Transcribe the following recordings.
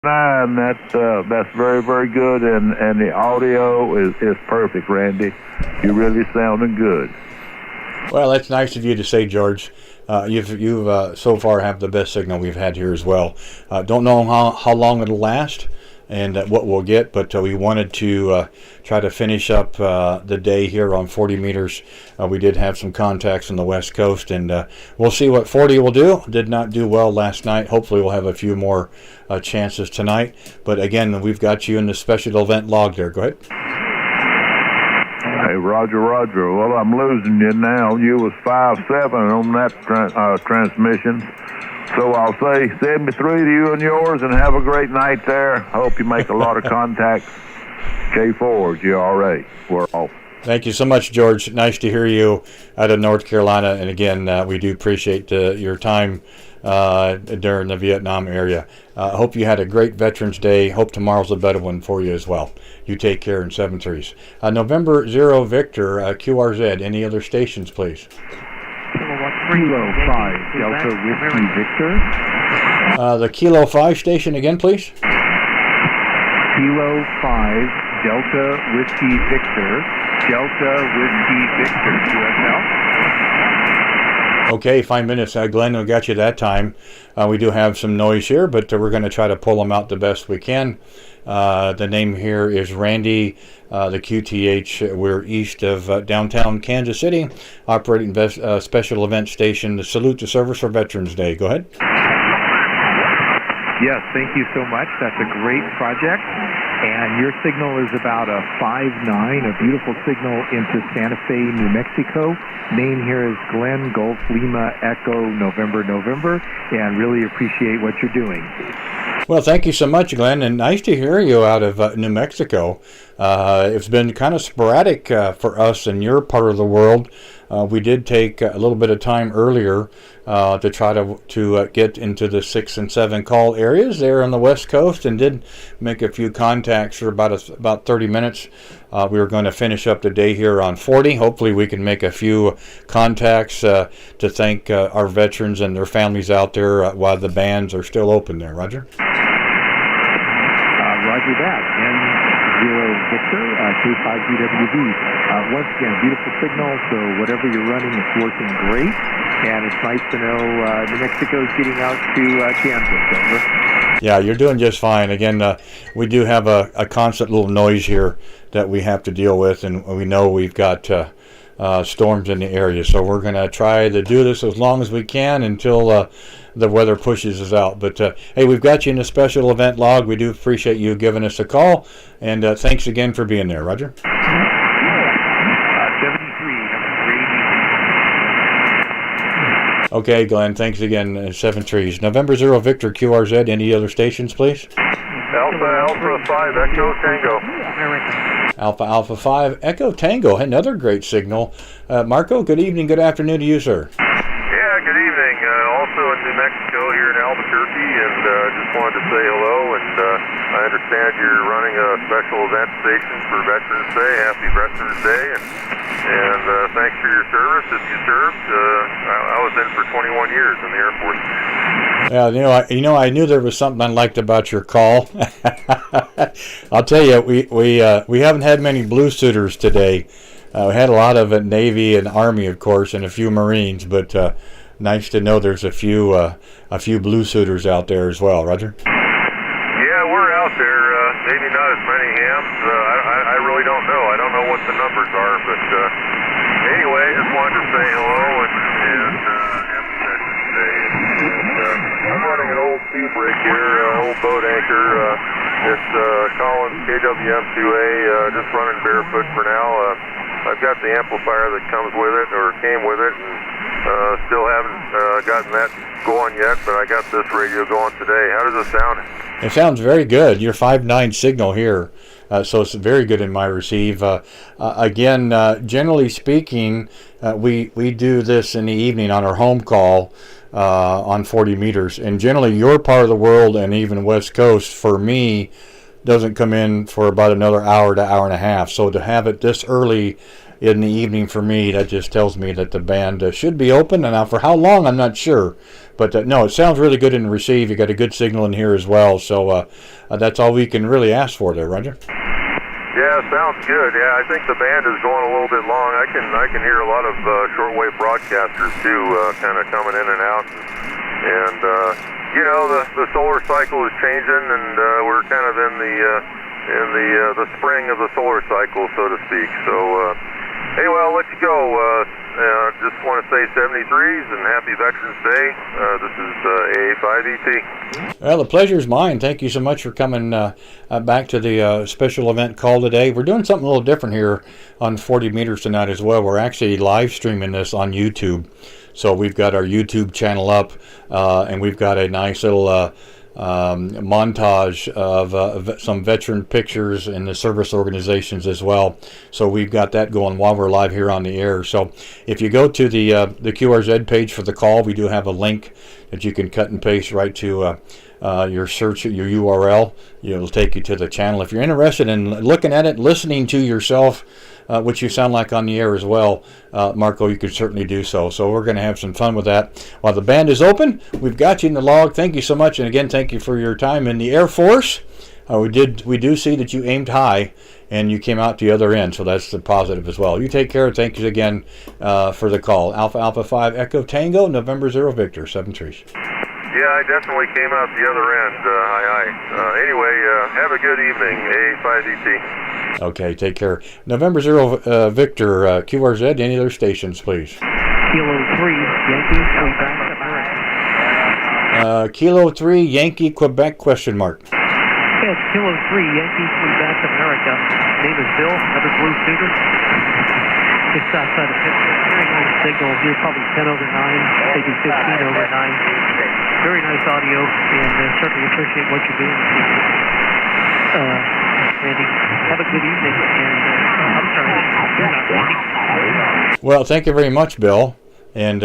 9. That's very, very good, and the audio is perfect, Randy. You're really sounding good. Well, that's nice of you to say, George. You've so far have the best signal we've had here as well. Don't know how long it'll last and what we'll get, but we wanted to try to finish up the day here on 40 meters. We did have some contacts on the West Coast, and we'll see what 40 will do. Did not do well last night. Hopefully we'll have a few more chances tonight. But again, we've got you in the special event log there. Go ahead. Hey, Roger. Well, I'm losing you now. You was 5-7 on that transmission. So I'll say 73 to you and yours, and have a great night there. Hope you make a lot of contacts. K4, you're all right. We're off. Thank you so much, George. Nice to hear you out of North Carolina. And again, we do appreciate your time during the Vietnam area. Hope you had a great Veterans Day. Hope tomorrow's a better one for you as well. You take care in 7-3s. November 0 Victor, QRZ. Any other stations, please? Kilo 5 Delta Whiskey Victor. The Kilo 5 station again, please. Kilo 5 Delta Whiskey Victor. Delta Whiskey Victor. QSL. Okay, 5 minutes. Glenn, we got you that time. We do have some noise here, but we're going to try to pull them out the best we can. The name here is Randy, the QTH. We're east of downtown Kansas City, operating special event station. The Salute to Service for Veterans Day. Go ahead. Yes, thank you so much. That's a great project. And your signal is about a 5-9, a beautiful signal into Santa Fe, New Mexico. Name here is Glenn Golf Lima Echo November, and really appreciate what you're doing. Well, thank you so much, Glenn, and nice to hear you out of New Mexico. It's been kind of sporadic for us in your part of the world. We did take a little bit of time earlier to try to get into the 6 and 7 call areas there on the West Coast, and did make a few contacts for about 30 minutes. We were going to finish up the day here on 40. Hopefully we can make a few contacts to thank our veterans and their families out there while the bands are still open there. Roger? Roger that. N0 Victor, K5GWV. Once again, beautiful signal, so whatever you're running, it's working great. And it's nice to know New Mexico's getting out to Kansas. Over. Yeah, you're doing just fine. Again, we do have a constant little noise here that we have to deal with, and we know we've got storms in the area. So we're going to try to do this as long as we can until the weather pushes us out. But hey, we've got you in a special event log. We do appreciate you giving us a call, and thanks again for being there, Roger. 73. Okay, Glenn, thanks again. 7-3s. November 0 Victor, QRZ. Any other stations, please? Alpha 5 Echo Tango. Alpha 5 Echo Tango. Another great signal. Marco, good evening, good afternoon to you, sir. Yeah, good evening. Also in New Mexico here in Albuquerque, and just wanted to say hello. And I understand you're running a special event station for Veterans Day. Happy Veterans Day, and thanks for your service. If you served, I was in for 21 years in the Air Force. Yeah, I knew there was something I liked about your call. I'll tell you, we haven't had many blue suiters today. We had a lot of Navy and Army, of course, and a few Marines, but nice to know there's a few blue suiters out there as well. Roger? Yeah, we're out there. Maybe not as many hams. I really don't know. I don't know what the numbers are, but anyway, just wanted to say hello and happy Veterans Day. I'm running an old sea brig here, old boat anchor. It's Collins KWM2A, just running barefoot for now. I've got the amplifier that comes with it, or came with it, and still haven't gotten that going yet, but I got this radio going today. How does it sound? It sounds very good. Your 5-9 signal here, so it's very good in my receive. Again, generally speaking, we do this in the evening on our home call on 40 meters, and generally your part of the world and even West Coast, for me, doesn't come in for about another hour to hour and a half. So to have it this early in the evening for me, that just tells me that the band should be open. And now for how long, I'm not sure. But no, it sounds really good in the receive. You got a good signal in here as well. So that's all we can really ask for there, Roger. Yeah, sounds good. Yeah, I think the band is going a little bit long. I can hear a lot of shortwave broadcasters too, kind of coming in and out, and you know, the solar cycle is changing, and we're kind of in the spring of the solar cycle, so to speak. So anyway, I'll let you go. Just want to say 73s and happy Veterans Day. This is AA5ET. Well, the pleasure's mine. Thank you so much for coming back to the special event call today. We're doing something a little different here on 40 meters tonight as well. We're actually live streaming this on YouTube. So we've got our YouTube channel up, and we've got a nice little montage of some veteran pictures in the service organizations as well. So we've got that going while we're live here on the air. So if you go to the QRZ page for the call, we do have a link that you can cut and paste right to your search, your URL. It'll take you to the channel. If you're interested in looking at it, listening to yourself, which you sound like on the air as well, Marco, you could certainly do so. So we're going to have some fun with that. While the band is open, we've got you in the log. Thank you so much. And again, thank you for your time in the Air Force. We do see that you aimed high and you came out the other end. So that's the positive as well. You take care. Thank you again for the call. Alpha Alpha 5 Echo Tango, November 0 Victor, 73s. Yeah, I definitely came out the other end. Anyway, have a good evening, AA5ET. Okay, take care. November 0 Victor, QRZ, any other stations, please? Kilo 3, Yankee, Quebec, America. Kilo 3, Yankee, Quebec, question mark. Yes, Kilo 3, Yankee, Quebec, America. Name is Bill, another blue suitor. Just outside of Pittsburgh. Very nice signal here, probably 10 over 9, maybe 15 over 9. Very nice audio, and certainly appreciate what you're doing. Randy, have a good evening, and I'm sorry, you're not Randy. Well, thank you very much, Bill, and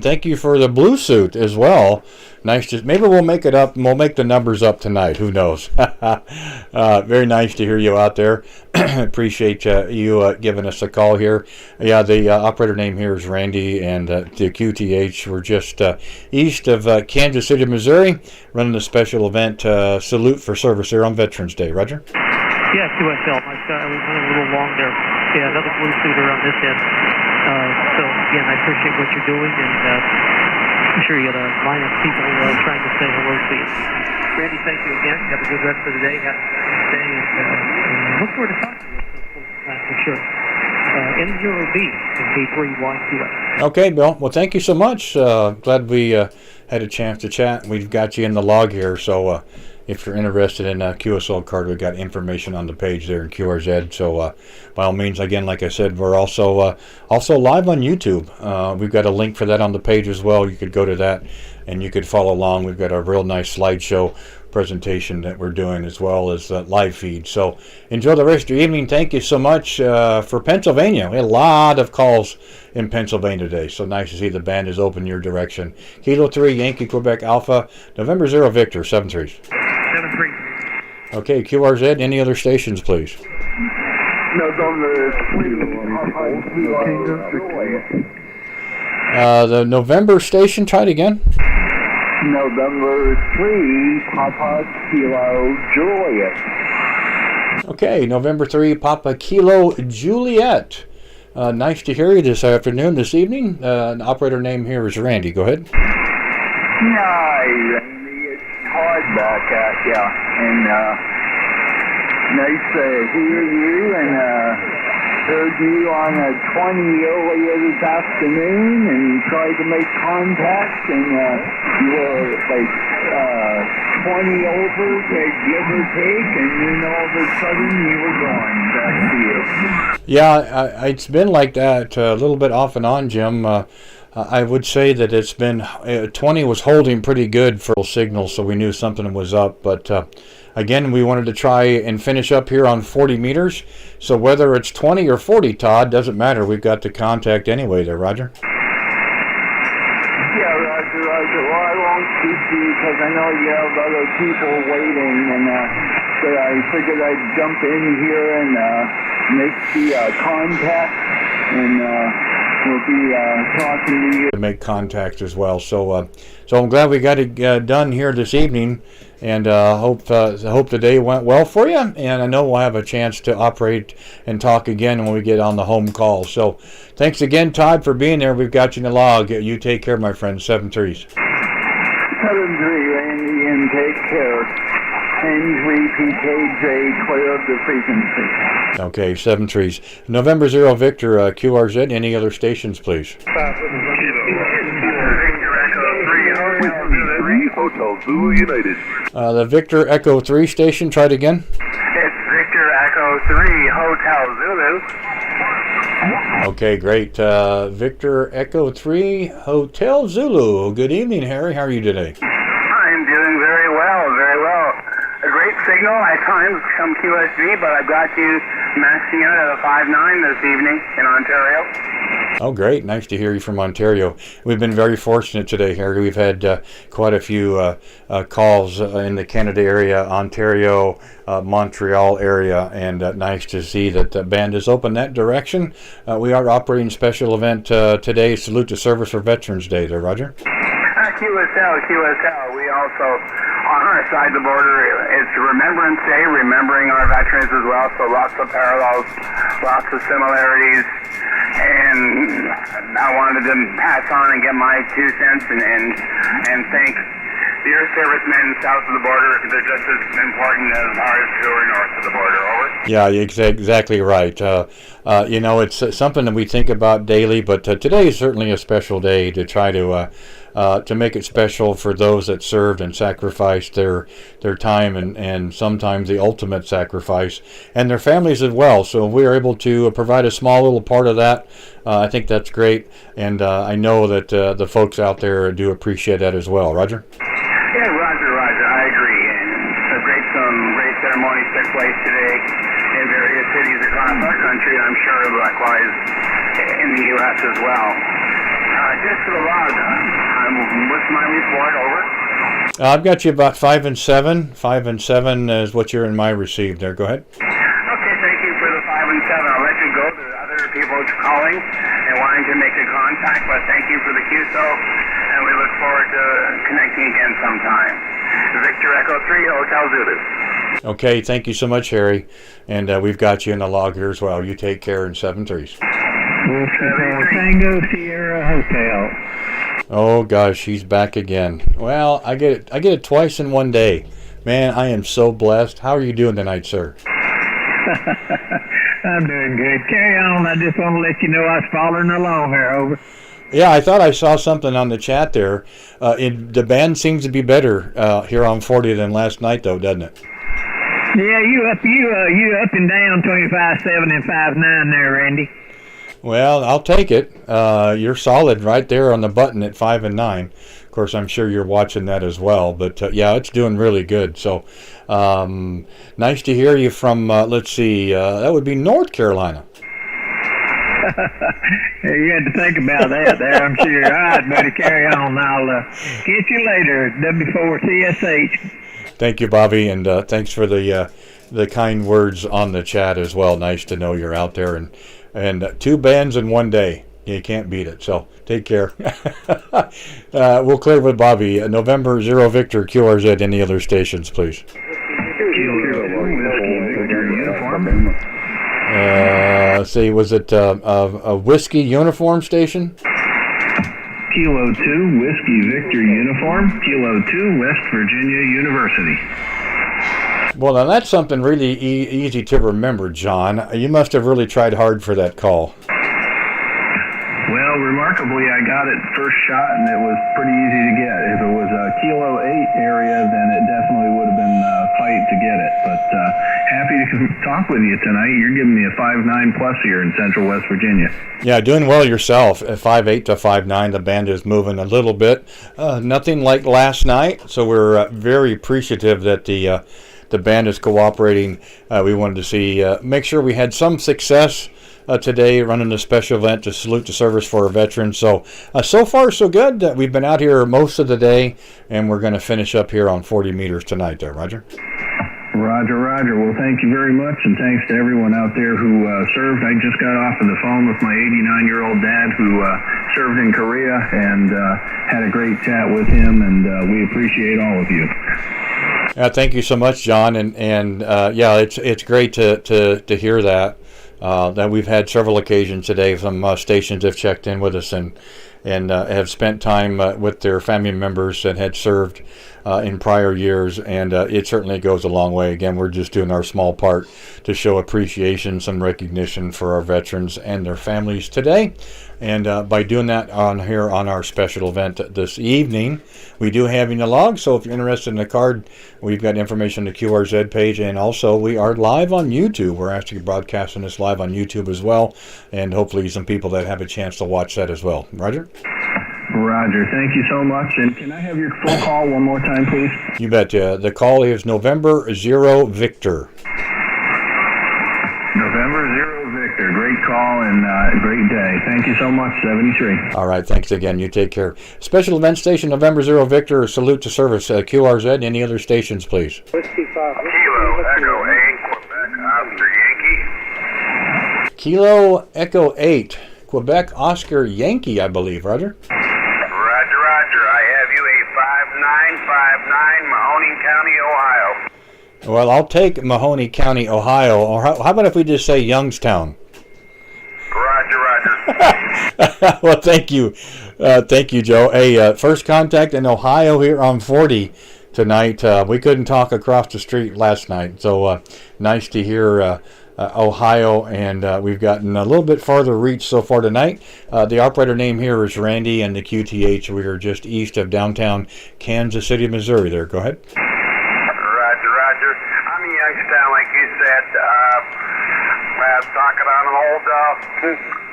thank you for the blue suit as well. Nice to, maybe we'll make it up and we'll make the numbers up tonight. Who knows? Very nice to hear you out there. Appreciate you giving us a call here. Yeah, the operator name here is Randy, and the QTH. We're just east of Kansas City, Missouri, running a special event salute for service here on Veterans Day. Roger? Yeah, QSL. I was running a little long there. Yeah, another blue suitor on this end. So, again, I appreciate what you're doing, and I'm sure you got a line of people trying to say hello to you. Randy, thank you again. Have a good rest of the day. Have a good day, and look forward to talking to you for sure. N0B and K3YQS. Okay, Bill. Well, thank you so much. Glad we had a chance to chat. We've got you in the log here, so if you're interested in a QSL card, we've got information on the page there in QRZ. So by all means, again, like I said, we're also live on YouTube. We've got a link for that on the page as well. You could go to that and you could follow along. We've got a real nice slideshow presentation that we're doing, as well as live feed. So enjoy the rest of your evening. Thank you so much for Pennsylvania. We had a lot of calls in Pennsylvania today, so nice to see the band is open your direction. Kilo 3, Yankee, Quebec, Alpha, November 0, Victor, 7-3. 7-3. Okay, QRZ, any other stations, please? The November station, try it again. November 3, Papa Kilo Juliet. Okay, November 3, Papa Kilo Juliet. Nice to hear you this afternoon, this evening. The operator name here is Randy. Go ahead. Hi, Randy. It's Todd back at ya. And nice to hear you, and heard you on a 20 earlier this afternoon and tried to make contact, and you were like 20 over, give or take, and then all of a sudden you were gone. Back to you. Yeah, it's been like that a little bit off and on, Jim. I would say that it's been 20 was holding pretty good for signals, so we knew something was up. But again, we wanted to try and finish up here on 40 meters. So whether it's 20 or 40, Todd, doesn't matter. We've got the contact anyway there, Roger. Yeah, Roger. Well, I won't keep you because I know you have other people waiting, and so I figured I'd jump in here and make the contact. and we'll be talking to you. To make contact as well. So I'm glad we got it done here this evening, and hope the day went well for you. And I know we'll have a chance to operate and talk again when we get on the home call. So thanks again, Todd, for being there. We've got you in the log. You take care, my friend. 7-3s. 7-3, Randy, and take care. Ainsley PKJ, clear of the frequency. Okay, 7-3s. November 0 Victor, QRZ. Any other stations, please? Hotel Zulu United. The Victor Echo 3 station. Try it again. It's Victor Echo 3 Hotel Zulu. Okay, great. Victor Echo 3 Hotel Zulu. Good evening, Harry. How are you today? I'm doing very well, very well. A great signal at times from QSB, but I've got you maxing out at a 5.9 this evening in Ontario. Oh, great. Nice to hear you from Ontario. We've been very fortunate today, Harry. We've had quite a few calls in the Canada area, Ontario, Montreal area, and nice to see that the band is open that direction. We are operating special event today, Salute to Service for Veterans Day there, Roger. QSL. We also, on our side of the border, it's Remembrance Day, remembering our veterans as well, so lots of parallels, lots of similarities, and I wanted to pass on and get my 2 cents and thank your servicemen south of the border. They're just as important as ours who are north of the border. Over. Yeah, exactly right. It's something that we think about daily, but today is certainly a special day to try to make it special for those that served and sacrificed their time and sometimes the ultimate sacrifice, and their families as well. So if we are able to provide a small little part of that, I think that's great, and I know that the folks out there do appreciate that as well. Roger? Yeah, Roger, I agree. And some great ceremonies took place today in various cities across our country, and I'm sure likewise in the U.S. as well. Just for the log, what's my report, over? I've got you about 5 and 7. 5 and 7 is what you're in my receive there. Go ahead. Okay, thank you for the 5 and 7. I'll let you go. There are other people calling and wanting to make a contact, but thank you for the QSO, and we look forward to connecting again sometime. Victor Echo 3 Hotel Zulu. Okay, thank you so much, Harry. And we've got you in the log here as well. You take care in 7-3s. Tango Sierra Hotel. Oh gosh, he's back again. Well, I get it twice in one day. Man, I am so blessed. How are you doing tonight, sir? I'm doing good. Carry on. I just want to let you know I was following along here, over. Yeah, I thought I saw something on the chat there. The band seems to be better here on 40 than last night, though, doesn't it? Yeah, you up and down 25-7 and 5-9 there, Randy. Well, I'll take it. You're solid right there on the button at 5 and 9. Of course, I'm sure you're watching that as well. But yeah, it's doing really good. So nice to hear you from. Let's see, that would be North Carolina. You had to think about that there, I'm sure. All right, buddy, carry on. I'll catch you later. W4CSH. Thank you, Bobby, and thanks for the kind words on the chat as well. Nice to know you're out there, and 2 bands in one day. You can't beat it. So take care. We'll clear with Bobby. November 0 Victor QRZ. Any other stations, please? Let's see. Was it a whiskey uniform station? Kilo 2 Whiskey Victor Uniform. Kilo 2 West Virginia University. Well, now that's something really easy to remember, John. You must have really tried hard for that call. Well, remarkably, I got it first shot, and it was pretty easy to get. If it was a Kilo 8 area, then it definitely would have been a fight to get it. But happy to talk with you tonight. You're giving me a 5.9 plus here in Central West Virginia. Yeah, doing well yourself. At 5.8 to 5.9, the band is moving a little bit. Nothing like last night, so we're very appreciative that the band is cooperating. We wanted to see, make sure we had some success today running a special event to salute the service for our veterans. So far so good. We've been out here most of the day, and we're going to finish up here on 40 meters tonight there, Roger. Roger, Roger. Well, thank you very much, and thanks to everyone out there who served. I just got off of the phone with my 89-year-old dad who served in Korea, and had a great chat with him, and we appreciate all of you. Thank you so much, John, and yeah, it's great to hear that. That we've had several occasions today from stations have checked in with us and have spent time with their family members that had served in prior years, and it certainly goes a long way. Again, we're just doing our small part to show appreciation, some recognition for our veterans and their families today. And by doing that on our special event this evening, we do have in the log. So if you're interested in the card, we've got information on the QRZ page, and also we are live on YouTube. We're actually broadcasting this live on YouTube as well, and hopefully some people that have a chance to watch that as well. Roger? Roger, thank you so much. And can I have your full call one more time, please? You bet. The call is November 0 Victor. November 0 Victor. Great call and great day. Thank you so much, 73. All right, thanks again. You take care. Special event station, November 0 Victor. Salute to service. QRZ, any other stations, please? Kilo Echo 8, Quebec, Oscar Yankee. Kilo Echo 8, Quebec Oscar Yankee, I believe. Roger? Roger. I have you a 5959 Mahoning County, Ohio. Well, I'll take Mahoney County, Ohio. Or how about if we just say Youngstown? Roger. Well, thank you. Thank you, Joe. Hey, first contact in Ohio here on 40 tonight. We couldn't talk across the street last night, so nice to hear Ohio, and we've gotten a little bit farther reach so far tonight. The operator name here is Randy, and the QTH, we are just east of downtown Kansas City, Missouri. There, go ahead. Roger. I'm in Youngstown, like you said. I'm talking on an old,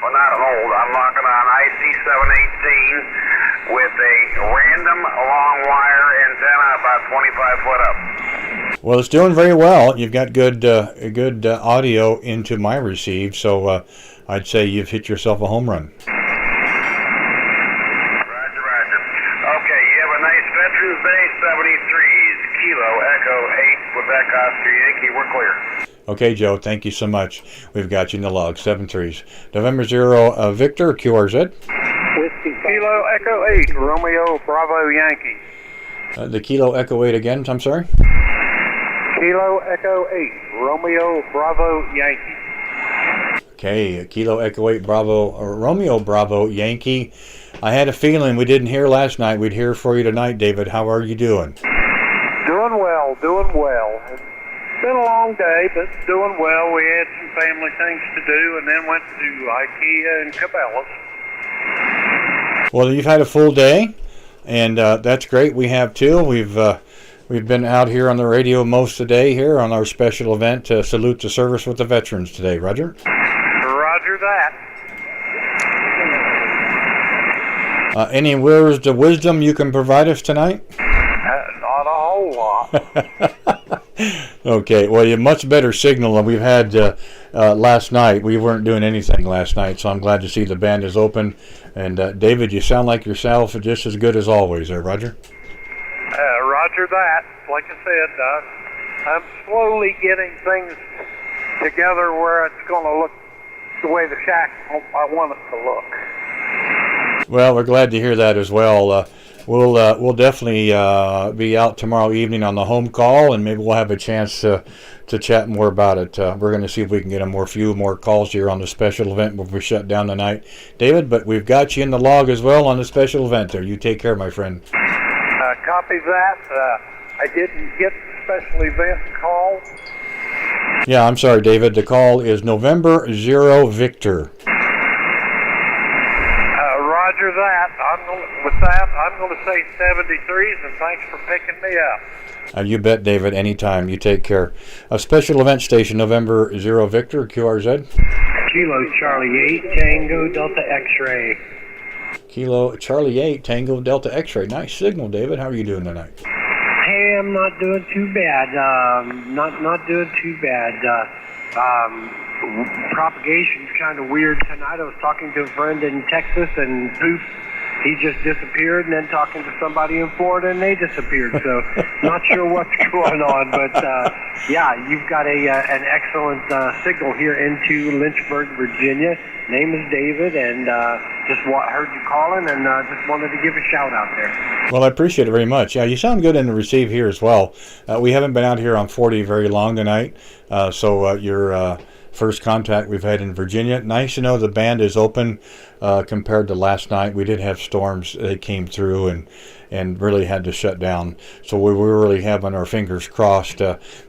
well, not an old, I'm knocking on IC-718 with a random long wire antenna about 25 foot up. Well, it's doing very well. You've got good audio into my receive, so I'd say you've hit yourself a home run. Roger. Okay, you have a nice Veterans Day, 73s, Kilo Echo 8, Quebec Oscar Yankee, we're clear. Okay, Joe, thank you so much. We've got you in the log, 7-3s. November 0 Victor, QRZ. Kilo Echo 8, Romeo Bravo Yankee. The Kilo Echo 8 again, I'm sorry? Kilo Echo 8, Romeo Bravo Yankee. Okay, Kilo Echo 8 Bravo, Romeo Bravo Yankee. I had a feeling we didn't hear last night. We'd hear for you tonight, David. How are you doing? Doing well. It's been a long day, but doing well. We had some family things to do and then went to IKEA and Cabela's. Well, you've had a full day, and that's great. We have too. We've been out here on the radio most of the day here on our special event to salute the service with the veterans today. Roger? Roger that. Any words of wisdom you can provide us tonight? Not a whole lot. Okay, well, you have much better signal than we've had last night. We weren't doing anything last night, so I'm glad to see the band is open. And David, you sound like yourself, just as good as always there, Roger. Roger that. Like I said, I'm slowly getting things together where it's going to look the way the shack I want it to look. Well, we're glad to hear that as well. We'll definitely be out tomorrow evening on the home call, and maybe we'll have a chance to chat more about it. We're going to see if we can get a few more calls here on the special event before we shut down tonight, David. But we've got you in the log as well on the special event there. You take care, my friend. Copy that. I didn't get the special event call. Yeah, I'm sorry, David. The call is November 0 Victor. Roger that. I'm going to say 73s, and thanks for picking me up. You bet, David. Anytime. You take care. A special event station, November 0 Victor, QRZ. Kilo Charlie 8, Tango Delta X-Ray. Kilo Charlie 8, Tango Delta X-Ray. Nice signal, David. How are you doing tonight? Hey, I'm not doing too bad. Not doing too bad. Propagation's kind of weird tonight. I was talking to a friend in Texas, and poof, he just disappeared, and then talking to somebody in Florida, and they disappeared. So not sure what's going on, but yeah, you've got an excellent signal here into Lynchburg, Virginia. Name is David, and just heard you calling, and just wanted to give a shout out there. Well, I appreciate it very much. Yeah, you sound good in the receive here as well. We haven't been out here on 40 very long tonight, so your first contact we've had in Virginia. Nice to know the band is open compared to last night. We did have storms that came through and really had to shut down. So we were really having our fingers crossed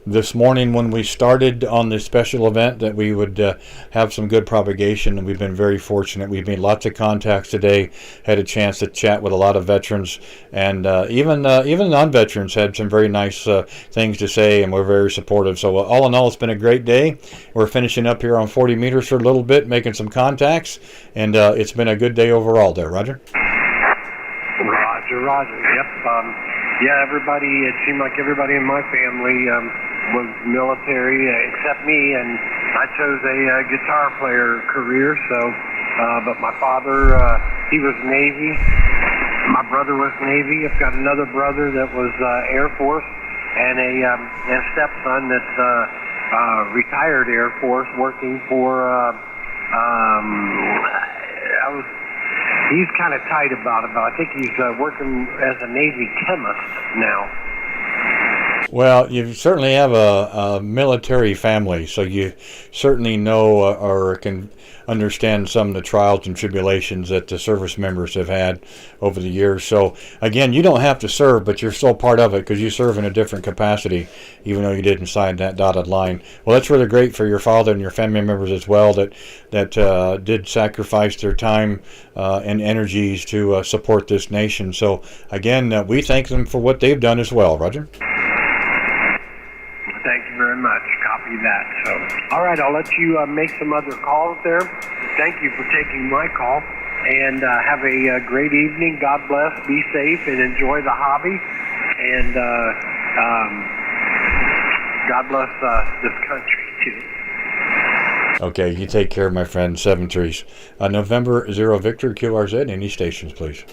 this morning when we started on this special event that we would have some good propagation, and we've been very fortunate. We've made lots of contacts today, had a chance to chat with a lot of veterans, and even non-veterans had some very nice things to say, and we're very supportive. So all in all, it's been a great day. We're finishing up here on 40 meters for a little bit, making some contacts, and it's been a good day overall there, Roger. Roger. Yep. Yeah, everybody, it seemed like everybody in my family was military except me, and I chose a guitar player career, so, but my father, he was Navy. My brother was Navy. I've got another brother that was Air Force, and a stepson that's retired Air Force working for, he's kind of tight about it, but I think he's working as a Navy chemist now. Well, you certainly have a military family, so you certainly know or can understand some of the trials and tribulations that the service members have had over the years. So, again, you don't have to serve, but you're still part of it because you serve in a different capacity, even though you didn't sign that dotted line. Well, that's really great for your father and your family members as well that did sacrifice their time and energies to support this nation. So, again, we thank them for what they've done as well. Roger? Thank you very much. Copy that. So, all right, I'll let you make some other calls there. Thank you for taking my call, and have a great evening. God bless. Be safe and enjoy the hobby. And God bless this country too. Okay, you take care, my friend. 7-3. November 0 Victor QRZ. Any stations, please.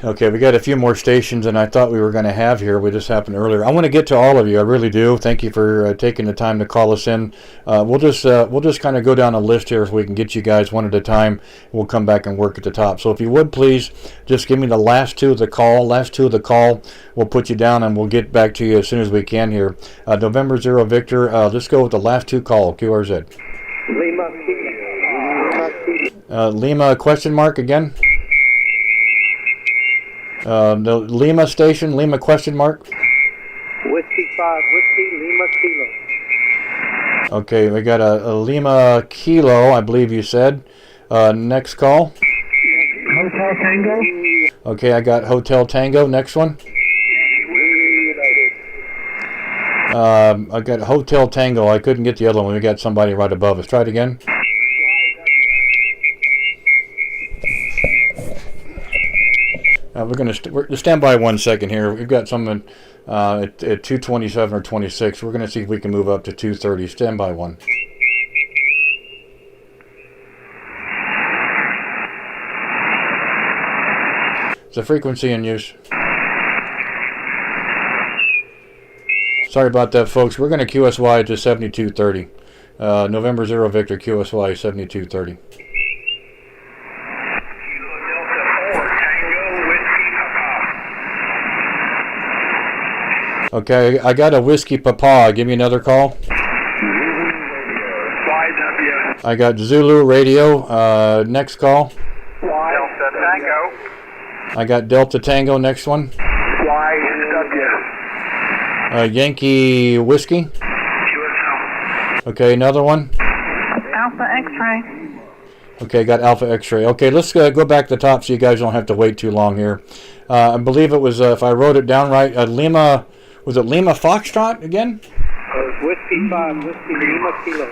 Okay, we got a few more stations than I thought we were going to have here. We just happened earlier. I want to get to all of you. I really do. Thank you for taking the time to call us in. We'll just kind of go down a list here so we can get you guys one at a time. We'll come back and work at the top. So if you would please just give me the last two of the call. We'll put you down and we'll get back to you as soon as we can here. November 0 Victor. Let's go with the last two call. QRZ. Lima question mark again. The Lima station, Lima question mark. Whiskey 5, Whiskey Lima Kilo. Okay, we got a Lima Kilo, I believe you said. Next call. Hotel Tango. Okay, I got Hotel Tango. Next one. I got Hotel Tango. I couldn't get the other one. We got somebody right above us. Try it again. We're going to stand by 1 second here. We've got someone at 227 or 26. We're going to see if we can move up to 230. Stand by one. It's a frequency in use. Sorry about that, folks. We're going to QSY to 7230. November 0 Victor, QSY 7230. Okay, I got a Whiskey Papa. Give me another call. I got Zulu Radio. Next call. Delta Tango. I got Delta Tango. Next one. YSW. Yankee Whiskey. QSL. Okay, another one. Alpha X-ray. Okay, got Alpha X-ray. Okay, let's go back to the top so you guys don't have to wait too long here. I believe it was, if I wrote it down right, Lima. Was it Lima Foxtrot again? Whiskey 5, Whiskey Lima Kilo.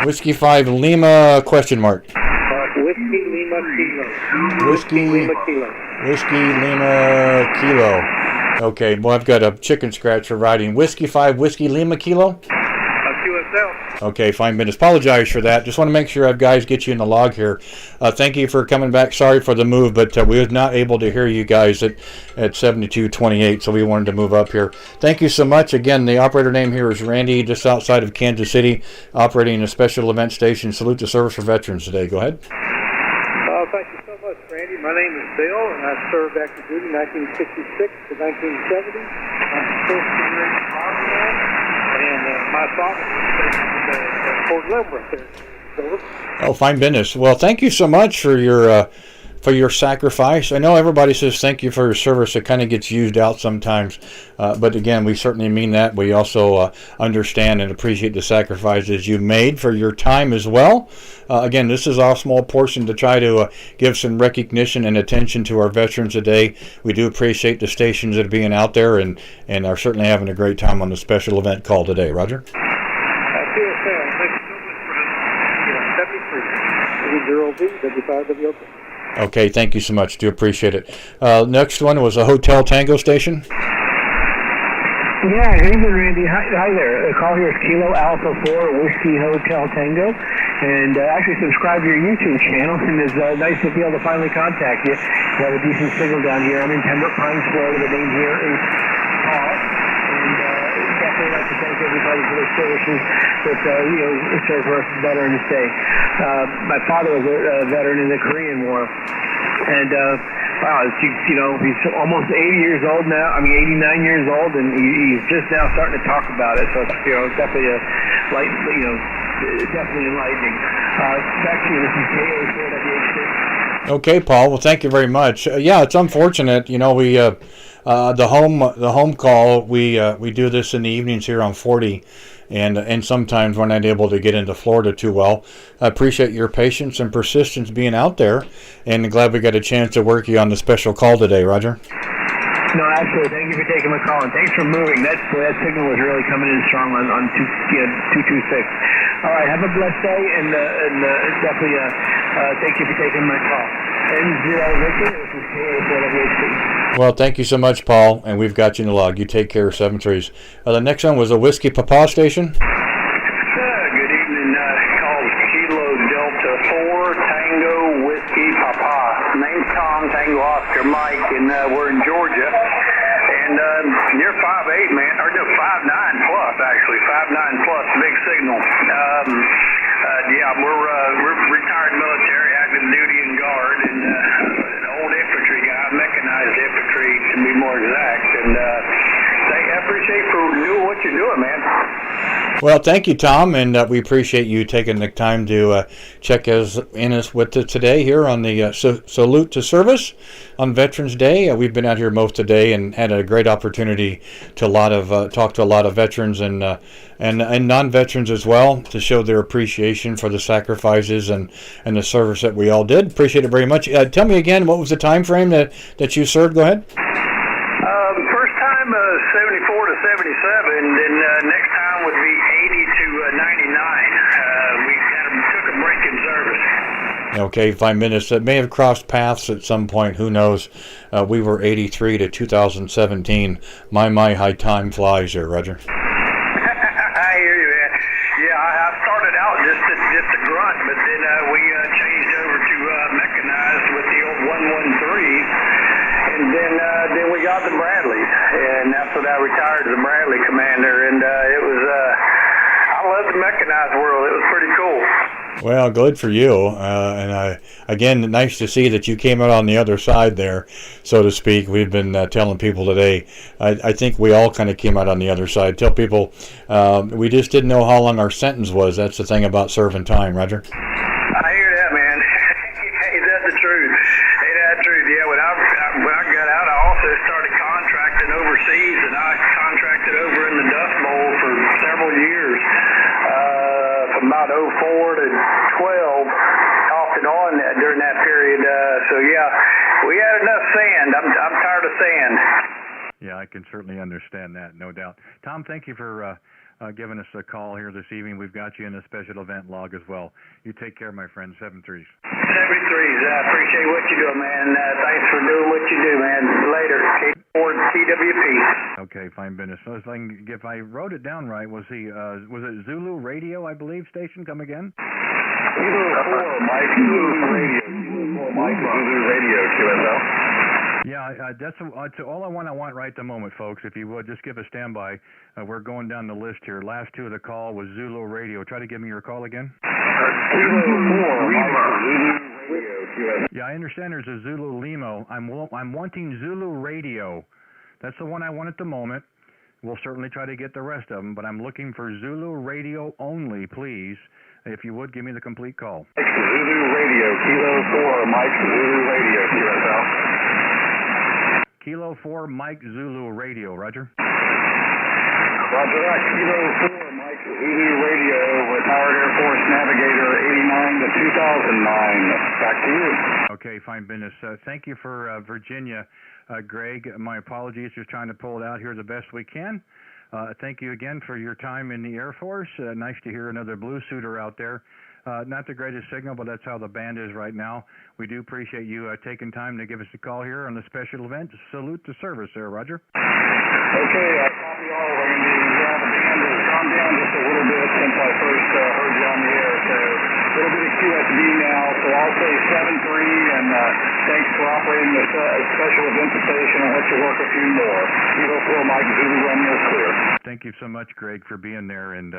Whiskey 5 Lima question mark. Whiskey Lima Kilo. Whiskey Lima Kilo. Whiskey Lima Kilo. Okay, well I've got a chicken scratch for writing. Whiskey 5 Whiskey Lima Kilo. QSL yourself. Okay, fine, Ben. Apologize for that. Just want to make sure guys get you in the log here. Thank you for coming back. Sorry for the move, but we was not able to hear you guys at 7228, so we wanted to move up here. Thank you so much. Again, the operator name here is Randy, just outside of Kansas City, operating a special event station. Salute to service for veterans today. Go ahead. Thank you so much, Randy. My name is Bill, and I served active duty 1966 to 1970. I'm the first generation fireman, and my father was at Fort Leavenworth there. Oh, fine business. Well, thank you so much for your sacrifice. I know everybody says thank you for your service. It kind of gets used out sometimes, but again, we certainly mean that. We also understand and appreciate the sacrifices you made for your time as well. Again, this is our small portion to try to give some recognition and attention to our veterans today. We do appreciate the stations that are being out there and are certainly having a great time on the special event call today. Roger? Thank you so much for 73 W5WOP. Okay, thank you so much. Do appreciate it. Next one was a Hotel Tango station. Yeah, good evening, Randy. Hi there. The call here is Kilo Alpha 4 Whiskey Hotel Tango. And actually subscribe to your YouTube channel, and it's nice to be able to finally contact you. You have a decent signal down here. I'm in Pembroke Pines, Florida. The name here is Paul. And definitely like to thank everybody for their services that, serve for us Veterans Day. My father was a veteran in the Korean War. And, wow, he's almost 80 years old now. 89 years old, and he's just now starting to talk about it. So it's, definitely a light, definitely enlightening. Back to you. This is KA4WHC. Okay, Paul. Well, thank you very much. Yeah, it's unfortunate. We the home call. We do this in the evenings here on 40. And sometimes we're not able to get into Florida too well. I appreciate your patience and persistence being out there, and glad we got a chance to work you on the special call today, Roger. No, absolutely. Thank you for taking my call, and thanks for moving. That signal was really coming in strong on 226. All right, have a blessed day, and definitely thank you for taking my call. N0 Victor, this is KA4WHC. Well, thank you so much, Paul, and we've got you in the log. You take care, 7-3s. The next one was a Whiskey Papa station. Good evening. Called Kilo Delta 4 Tango Whiskey Papa. Name's Tom, Tango Oscar Mike, and we're in Georgia. And you're 5'8", man, or no, 5'9 plus, actually, 5'9 plus, big signal. Yeah, we're retired military, active duty and guard, and an old infantry guy, mechanized infantry to be more exact. And I appreciate for doing what you're doing, man. Well, thank you, Tom, and we appreciate you taking the time to check us with us today here on the Salute to Service on Veterans Day. We've been out here most of the day and had a great opportunity to talk to a lot of veterans and non-veterans as well to show their appreciation for the sacrifices and the service that we all did. Appreciate it very much. Tell me again, what was the time frame that you served? Go ahead. First time 74 to 77, and next time would be 80 to 99. We kind of took a break in service. Okay, 5 minutes. That may have crossed paths at some point. Who knows? We were 83 to 2017. My, how time flies there, Roger. I hear you, man. Yeah, I started out just a grunt, but then we changed over to mechanized with the old 113. And then we got the Bradleys, and after that I retired as a Bradley commander, and it was, I love the mechanized world. It was pretty cool. Well, good for you. And again, nice to see that you came out on the other side there, so to speak. We've been telling people today, I think we all kind of came out on the other side. Tell people we just didn't know how long our sentence was. That's the thing about serving time, Roger. I hear that, man. Hey, that's the truth. Hey, that's the truth. Yeah, when I got out, I also started contracting overseas, and I contracted over in the Dust Bowl for several years. From about 04 to 12, off and on during that period. So yeah, we had enough sand. I'm tired of sand. Yeah, I can certainly understand that, no doubt. Tom, thank you for giving us a call here this evening. We've got you in a special event log as well. You take care, my friend. 7-3s. 7-3s. I appreciate what you do, man. Thanks for doing what you do, man. Later. Ford CWP. Okay, fine business. So if I wrote it down right, was it Zulu Radio, I believe, station? Come again? Kilo 4, Mike Zulu Radio. Kilo 4, Mike Zulu Radio, QSL. Yeah, that's all I want right at the moment, folks. If you would, just give a standby. We're going down the list here. Last two of the call was Zulu Radio. Try to give me your call again. Kilo 4, Mike Zulu Radio, QSL. Yeah, I understand there's a Zulu Limo. I'm wanting Zulu Radio. That's the one I want at the moment. We'll certainly try to get the rest of them, but I'm looking for Zulu Radio only, please. If you would, give me the complete call. Zulu Radio, Kilo 4, Mike Zulu Radio, QSL. Kilo 4, Mike Zulu Radio, Roger. Roger that, Kilo 4, Mike Zulu Radio, retired Air Force Navigator, 89 to 2009. Back to you. Okay, fine business. Thank you for Virginia, Greg. My apologies, just trying to pull it out here the best we can. Thank you again for your time in the Air Force. Nice to hear another blue suiter out there. Not the greatest signal, but that's how the band is right now. We do appreciate you taking time to give us a call here on the special event. Salute to service there, Roger. Okay, copy all, Randy. Yeah, the band has gone down just a little bit since I first heard you on the air, so a little bit of QSB now, so I'll say 7-3, and thanks for operating this special event station. I'll let you work a few more. Kilo 4, Mike Zulu, run your clear. Thank you so much, Greg, for being there, and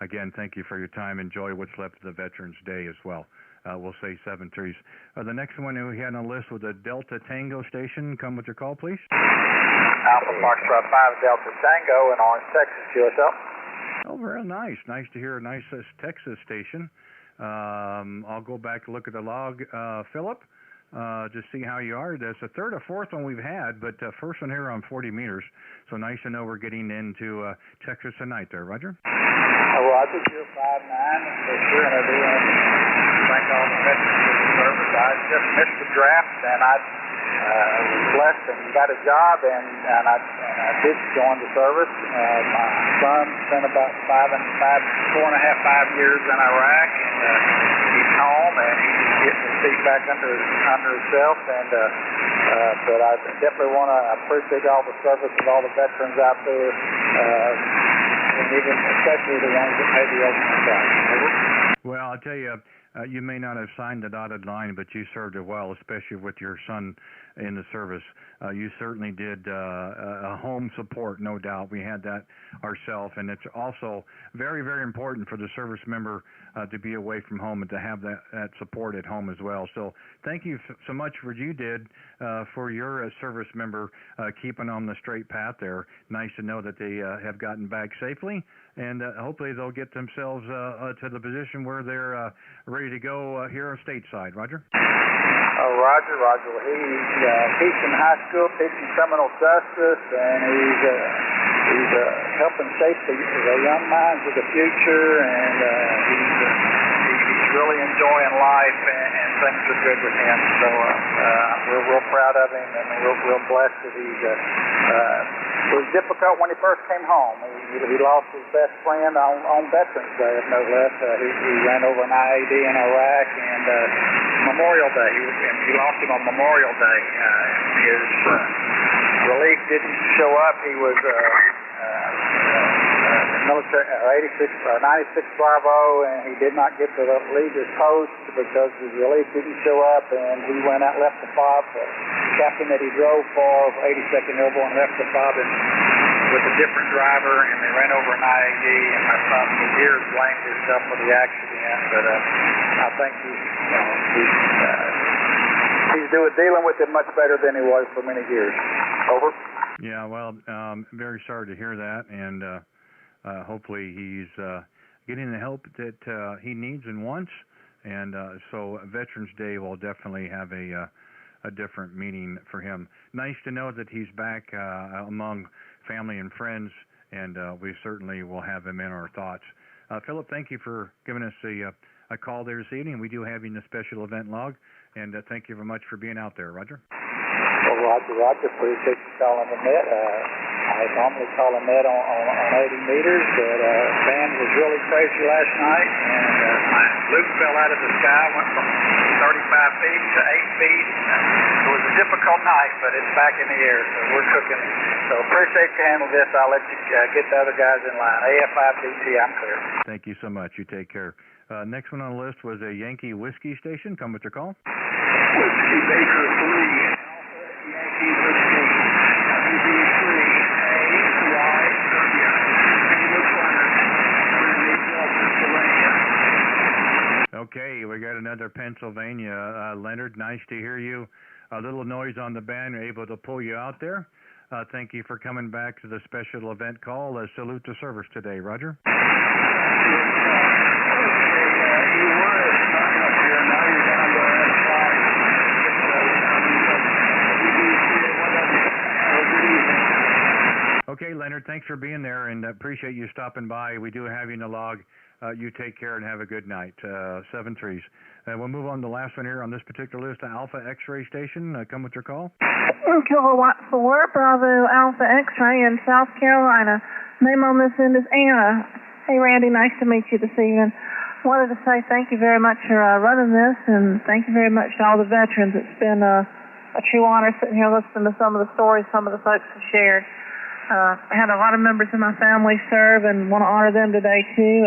again, thank you for your time. Enjoy what's left of the Veterans Day as well. We'll say 7-3s. The next one we had on the list was the Delta Tango station. Come with your call, please. Alpha Foxtrot 5 Delta Tango in Orange, Texas, QSL. Oh, very nice. Nice to hear a nice Texas station. I'll go back and look at the log, Philip, to see how you are. That's the third or fourth one we've had, but first one here on 40 meters. So nice to know we're getting into Texas tonight there, Roger. Roger, 059. For sure, and I do want to thank all the veterans for the service. I just missed the draft, and I was blessed and got a job, and I did join the service. My son spent about 4.5 years in Iraq, and he's home, and he's getting his feet back under himself. And but I definitely want to appreciate all the service of all the veterans out there. And even especially the ones that may be open inside. Well, I'll tell you, you may not have signed the dotted line, but you served it well, especially with your son in the service. You certainly did a home support, no doubt. We had that ourselves, and it's also very, very important for the service member to be away from home and to have that support at home as well. So thank you so much for what you did for your service member keeping on the straight path there. Nice to know that they have gotten back safely, and hopefully they'll get themselves to the position where they're ready to go here stateside. Roger? Roger. Well, he's teaching high school, teaching criminal justice, and he's helping shape the young minds of the future, and he's really enjoying life, and things are good with him. So we're real proud of him, and real blessed that it was difficult when he first came home. He lost his best friend on Veterans Day, no less. He ran over an IED in Iraq, and Memorial Day. He lost him on Memorial Day. His relief didn't show up. He was military 96 Bravo, and he did not get to leave his post because his relief didn't show up, and he went out, left the fob. The captain that he drove for 82nd Airborne left the fob with a different driver, and they ran over an IED, and my son here blamed himself for the accident, but I think he's dealing with it much better than he was for many years. Over. Yeah, well, very sorry to hear that, and hopefully he's getting the help that he needs and wants, and so Veterans Day will definitely have a different meaning for him. Nice to know that he's back among family and friends, and we certainly will have him in our thoughts. Philip, thank you for giving us a call there this evening. We do have you in the special event log, and thank you very much for being out there, Roger. Well, Roger, appreciate you calling the net. I normally call a net on 80 meters, but band was really crazy last night, and Luke fell out of the sky, went from 35 feet to 8 feet. It was a difficult night, but it's back in the air, so we're cooking. So appreciate you handling this. I'll let you get the other guys in line. AF5DT, I'm clear. Thank you so much. You take care. Next one on the list was a Yankee whiskey station. Come with your call. Whiskey Baker 3, Alpha Yankee Whiskey, WB3, AY, Serbia, English Leonard, Pennsylvania. Okay, we got another Pennsylvania. Leonard, nice to hear you. A little noise on the band, able to pull you out there. Thank you for coming back to the special event call. Salute to service today, Roger. Okay, Leonard, thanks for being there, and appreciate you stopping by. We do have you in the log. You take care and have a good night. 7 3s. We'll move on to the last one here on this particular list, Alpha X-ray Station. Come with your call. Kilowatt 4, Bravo Alpha X-ray in South Carolina. Name on this end is Anna. Hey, Randy, nice to meet you this evening. Wanted to say thank you very much for running this, and thank you very much to all the veterans. It's been a true honor sitting here listening to some of the stories some of the folks have shared. I had a lot of members of my family serve and want to honor them today, too.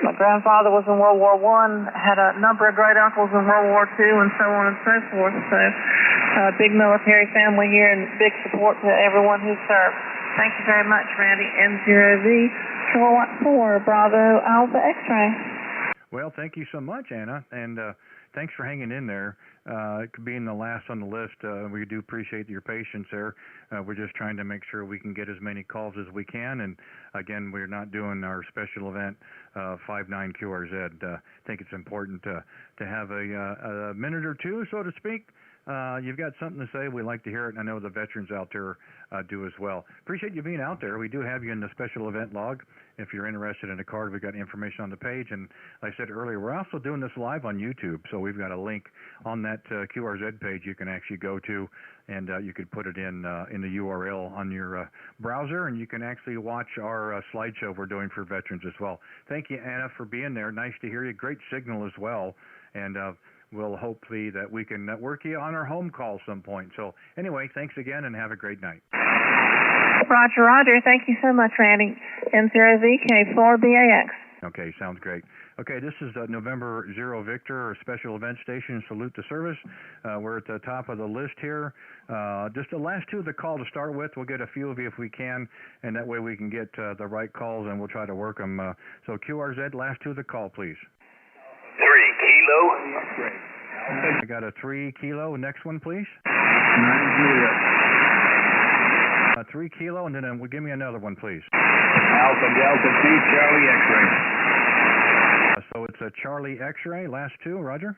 My grandfather was in World War I, had a number of great uncles in World War II, and so on and so forth. So, big military family here and big support to everyone who served. Thank you very much, Randy. N0V, Kilowatt 4, Bravo Alpha X-ray. Well, thank you so much, Anna, and thanks for hanging in there. Being the last on the list, we do appreciate your patience there. We're just trying to make sure we can get as many calls as we can, and again, we're not doing our special event 5-9 QRZ. I think it's important to have a minute or two, so to speak. You've got something to say. We like to hear it, and I know the veterans out there do as well. Appreciate you being out there. We do have you in the special event log. If you're interested in a card, we've got information on the page. And like I said earlier, we're also doing this live on YouTube, so we've got a link on that QRZ page you can actually go to, and you could put it in the URL on your browser, and you can actually watch our slideshow we're doing for veterans as well. Thank you, Anna, for being there. Nice to hear you. Great signal as well. And we'll hopefully that we can work you on our home call some point. So anyway, thanks again and have a great night. Roger, Roger. Thank you so much, Randy. N0VK4BAX. Okay, sounds great. Okay, this is November 0 Victor, or Special Event Station. Salute to service. We're at the top of the list here. Just the last two of the call to start with. We'll get a few of you if we can, and that way we can get the right calls, and we'll try to work them. So QRZ, last two of the call, please. 3 Kilo. I got a 3 Kilo. Next one, please. 3 Kilo, and then give me another one, please. Alpha Delta 2, Charlie X-ray. So it's a Charlie X-ray. Last two, Roger.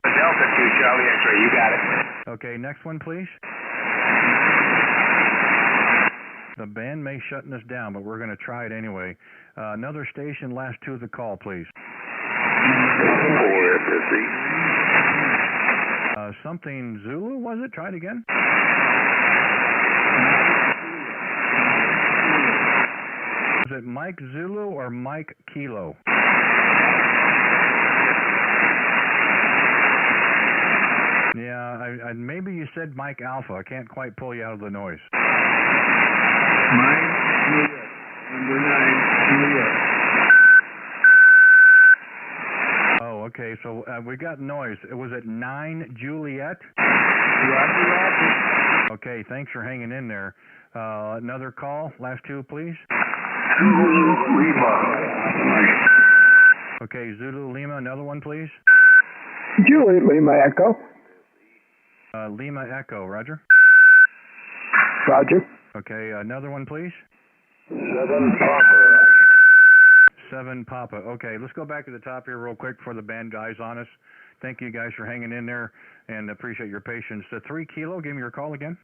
Delta 2, Charlie X-ray. You got it. Okay, next one, please. The band may shutting us down, but we're going to try it anyway. Another station, last two of the call, please. Something Zulu, was it? Try it again. Was it Mike Zulu or Mike Kilo? Yeah, maybe you said Mike Alpha. I can't quite pull you out of the noise. Mike Juliet, number 9, Juliet. Oh, okay, so we got noise. Was it 9 Juliet? Roger. Okay, thanks for hanging in there. Another call, last two, please. Zulu Lima. Okay, Zulu Lima, another one, please. Juliet Lima Echo. Lima Echo, Roger. Roger. Okay, another one, please. 7 Papa. 7 Papa. Okay, let's go back to the top here real quick for the band guys on us. Thank you guys for hanging in there and appreciate your patience. 3 Kilo, give me your call again.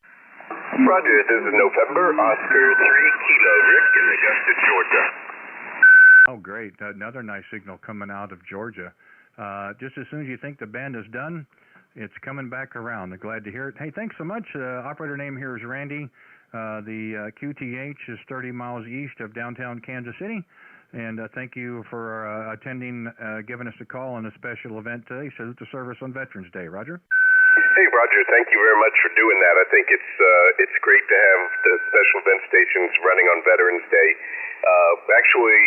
Roger, this is November, Oscar 3 Kilo, Rick in Augusta, Georgia. Oh, great. Another nice signal coming out of Georgia. Just as soon as you think the band is done, it's coming back around. I'm glad to hear it. Hey, thanks so much. Operator name here is Randy. The QTH is 30 miles east of downtown Kansas City. And thank you for attending, giving us a call on a special event today. Salute to Service on Veterans Day. Roger? Hey, Roger, thank you very much for doing that. I think it's great to have the special event stations running on Veterans Day. Actually,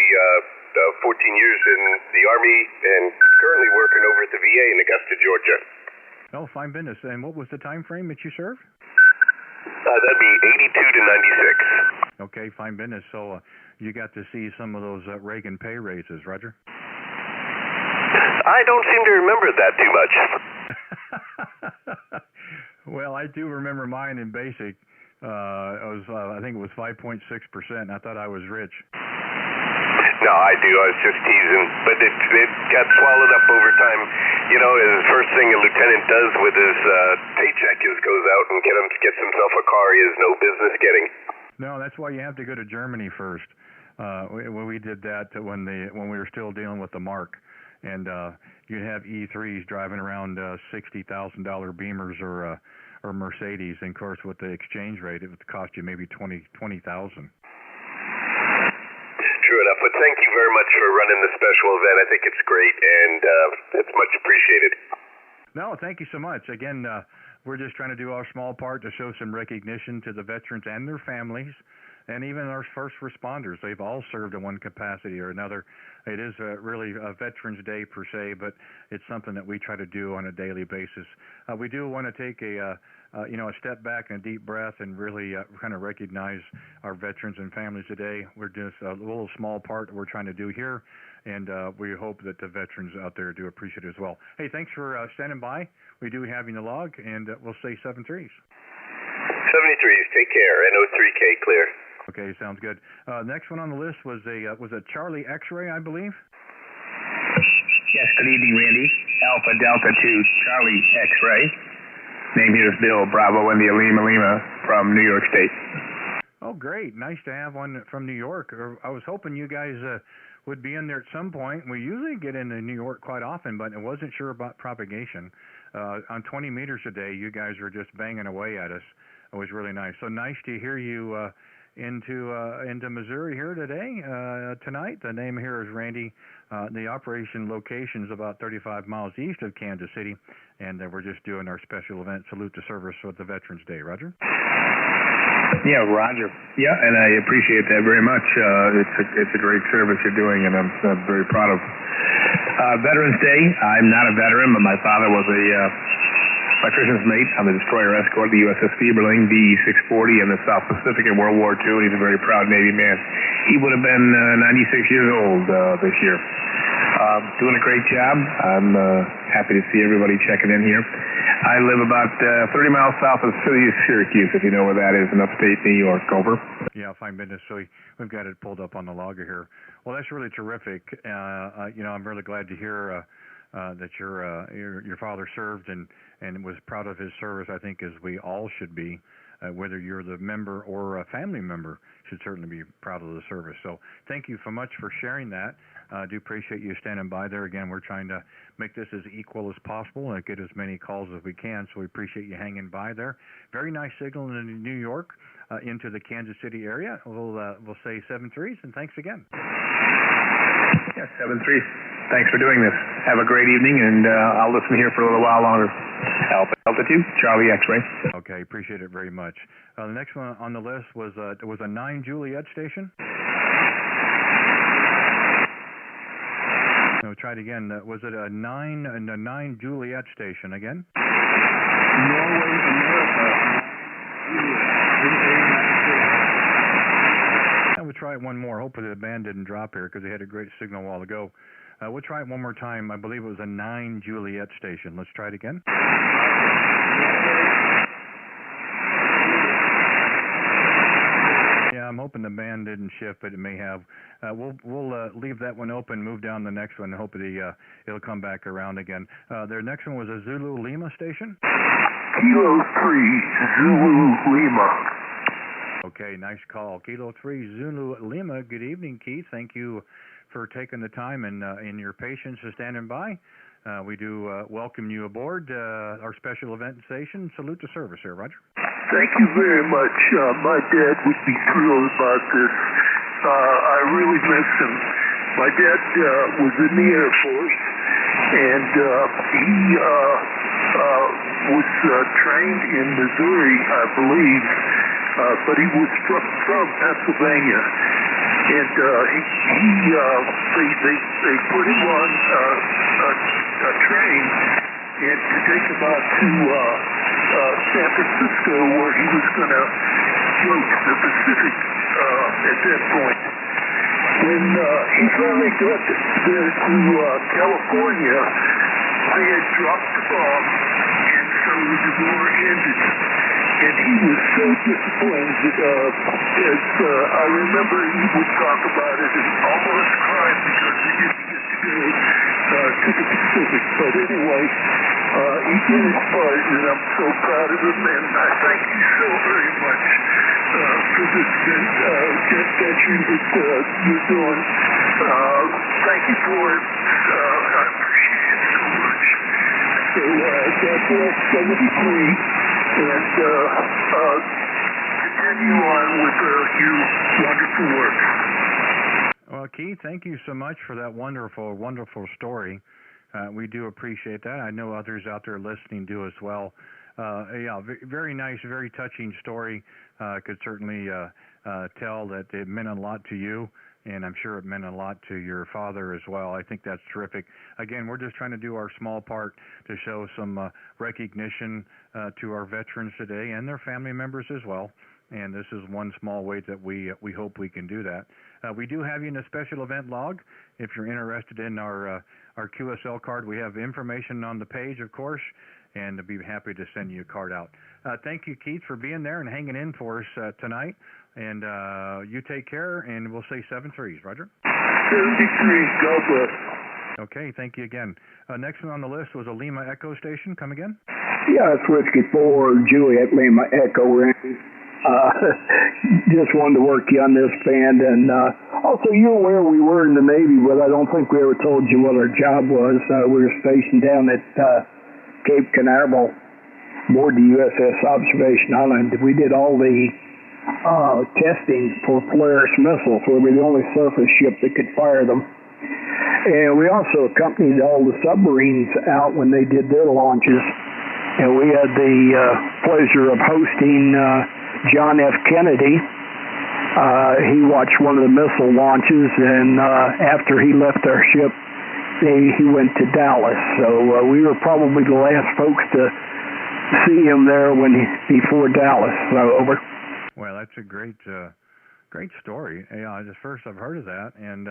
14 years in the Army and currently working over at the VA in Augusta, Georgia. Oh, fine business. And what was the time frame that you served? That'd be 82 to 96. Okay, fine business. So you got to see some of those Reagan pay raises, Roger? I don't seem to remember that too much. Well, I do remember mine in basic. I think it was 5.6%. I thought I was rich. No, I do. I was just teasing. But it got swallowed up over time. You know, the first thing a lieutenant does with his paycheck is goes out and gets himself a car he has no business getting. No, that's why you have to go to Germany first. We did that when we were still dealing with the mark. And you'd have E3s driving around $60,000 Beamers or Mercedes. And, of course, with the exchange rate, it would cost you maybe $20,000. True enough. But thank you very much for running the special event. I think it's great, and it's much appreciated. No, thank you so much. Again, we're just trying to do our small part to show some recognition to the veterans and their families, and even our first responders. They've all served in one capacity or another. It is really a Veterans Day per se, but it's something that we try to do on a daily basis. We do want to take a step back and a deep breath and really kind of recognize our veterans and families today. We're just a little small part that we're trying to do here, and we hope that the veterans out there do appreciate it as well. Hey, thanks for standing by. We do have you in the log, and we'll say 7-3s. 73s, take care. NO3K clear. Okay, sounds good. Next one on the list was a Charlie X-ray, I believe. Yes, good evening, Randy. Alpha Delta 2, Charlie X-ray. Name here is Bill Bravo India Lima from New York State. Oh, great. Nice to have one from New York. I was hoping you guys would be in there at some point. We usually get into New York quite often, but I wasn't sure about propagation. On 20 meters a day, you guys were just banging away at us. It was really nice. So nice to hear you into Missouri here today, tonight. The name here is Randy. The operation location is about 35 miles east of Kansas City, and we're just doing our special event, Salute to Service with the Veterans Day. Roger? Yeah, Roger. Yeah, and I appreciate that very much. It's a great service you're doing, and I'm very proud of. Veterans Day, I'm not a veteran, but my father was my Christian's mate on the destroyer escort, the USS Fieberling, DE-640 in the South Pacific in World War II. He's a very proud Navy man. He would have been 96 years old this year. Doing a great job. I'm happy to see everybody checking in here. I live about 30 miles south of the city of Syracuse, if you know where that is, in upstate New York. Over. Yeah, fine business. So we've got it pulled up on the logger here. Well, that's really terrific. I'm really glad to hear that your father served and was proud of his service, I think, as we all should be. Whether you're the member or a family member, should certainly be proud of the service. So thank you so much for sharing that. I do appreciate you standing by there. Again, we're trying to make this as equal as possible and get as many calls as we can, so we appreciate you hanging by there. Very nice signal in New York into the Kansas City area. We'll say 7-3s, and thanks again. Yeah, 7-3s. Thanks for doing this. Have a great evening, and I'll listen here for a little while longer. Alpha Delta 2, Charlie X-ray. Okay, appreciate it very much. The next one on the list was a 9 Juliet station. No, try it again. Was it a 9 Juliet station again? Norway, America. We'll try it one more. Hopefully the band didn't drop here because they had a great signal a while ago. We'll try it one more time. I believe it was a 9 Juliet station. Let's try it again. Yeah, I'm hoping the band didn't shift, but it may have. We'll leave that one open, move down the next one, and hope it'll come back around again. Their next one was a Zulu Lima station. Kilo 3, Zulu Lima. Okay, nice call. Kilo 3, Zulu Lima. Good evening, Keith. Thank you for taking the time and your patience for standing by. We do welcome you aboard our special event station. Salute to service here, Roger. Thank you very much. My dad would be thrilled about this. I really miss him. My dad was in the Air Force, and he was trained in Missouri, I believe, but he was from Pennsylvania. And they put him on a train and to take him out to San Francisco, where he was going to float the Pacific at that point. When he finally got there to California, they had dropped the bomb, and so the war ended. And he was so disappointed. As I remember, he would talk about it and almost cried because he didn't get to go to the Pacific. But anyway, he did his part, and I'm so proud of him. And I thank you so very much for this venture that you're doing. Thank you for it. I appreciate it so much. So God bless 73. And continue on with your wonderful work. Well, Keith, thank you so much for that wonderful, wonderful story. We do appreciate that. I know others out there listening do as well. Yeah, very nice, very touching story. Could certainly tell that it meant a lot to you, and I'm sure it meant a lot to your father as well. I think that's terrific. Again, we're just trying to do our small part to show some recognition to our veterans today and their family members as well. And this is one small way that we hope we can do that. We do have you in a special event log. If you're interested in our QSL card, we have information on the page, of course, and I'd be happy to send you a card out. Thank you, Keith, for being there and hanging in for us tonight. And you take care, and we'll say 7-3s. Roger? 73, God bless. Okay, thank you again. Next one on the list was a Lima Echo station. Come again? Yeah, it's Whiskey 4, Juliet Lima Echo, Randy. Just wanted to work you on this band. And also, you're aware we were in the Navy, but I don't think we ever told you what our job was. We were stationed down at Cape Canaveral, aboard the USS Observation Island. We did all the testing for Polaris missiles. We were the only surface ship that could fire them. And we also accompanied all the submarines out when they did their launches. And we had the pleasure of hosting John F. Kennedy. He watched one of the missile launches, and after he left our ship, he went to Dallas. So we were probably the last folks to see him there before Dallas. So over. Well, that's a great story. Yeah, it's the first I've heard of that, and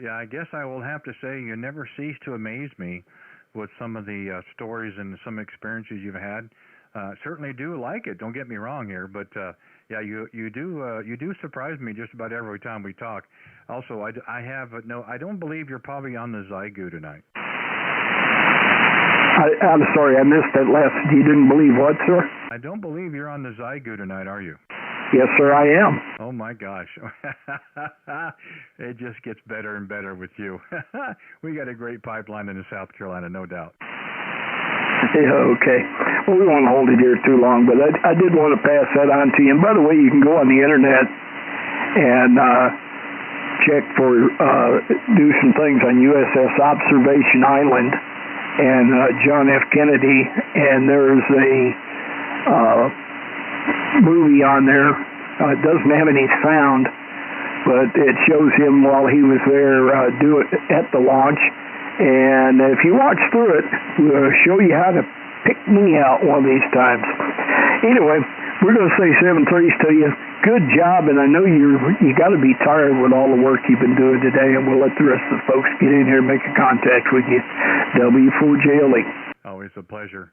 yeah, I guess I will have to say you never cease to amaze me with some of the stories and some experiences you've had. Certainly do like it. Don't get me wrong here, but yeah, you do surprise me just about every time we talk. Also, I don't believe you're probably on the Zygu tonight. I'm sorry, I missed that last. You didn't believe what, sir? I don't believe you're on the Zygu tonight, are you? Yes, sir, I am. Oh, my gosh. It just gets better and better with you. We got a great pipeline in South Carolina, no doubt. Yeah, okay. Well, we won't hold it here too long, but I did want to pass that on to you. And by the way, you can go on the internet and check for, do some things on USS Observation Island and John F. Kennedy, and there's a movie on there. It doesn't have any sound, but it shows him while he was there at the launch. And if you watch through it, we'll show you how to pick me out one of these times. Anyway, we're going to say 7-3s to you. Good job, and I know you got to be tired with all the work you've been doing today, and we'll let the rest of the folks get in here and make a contact with you. W4JLE. Always a pleasure.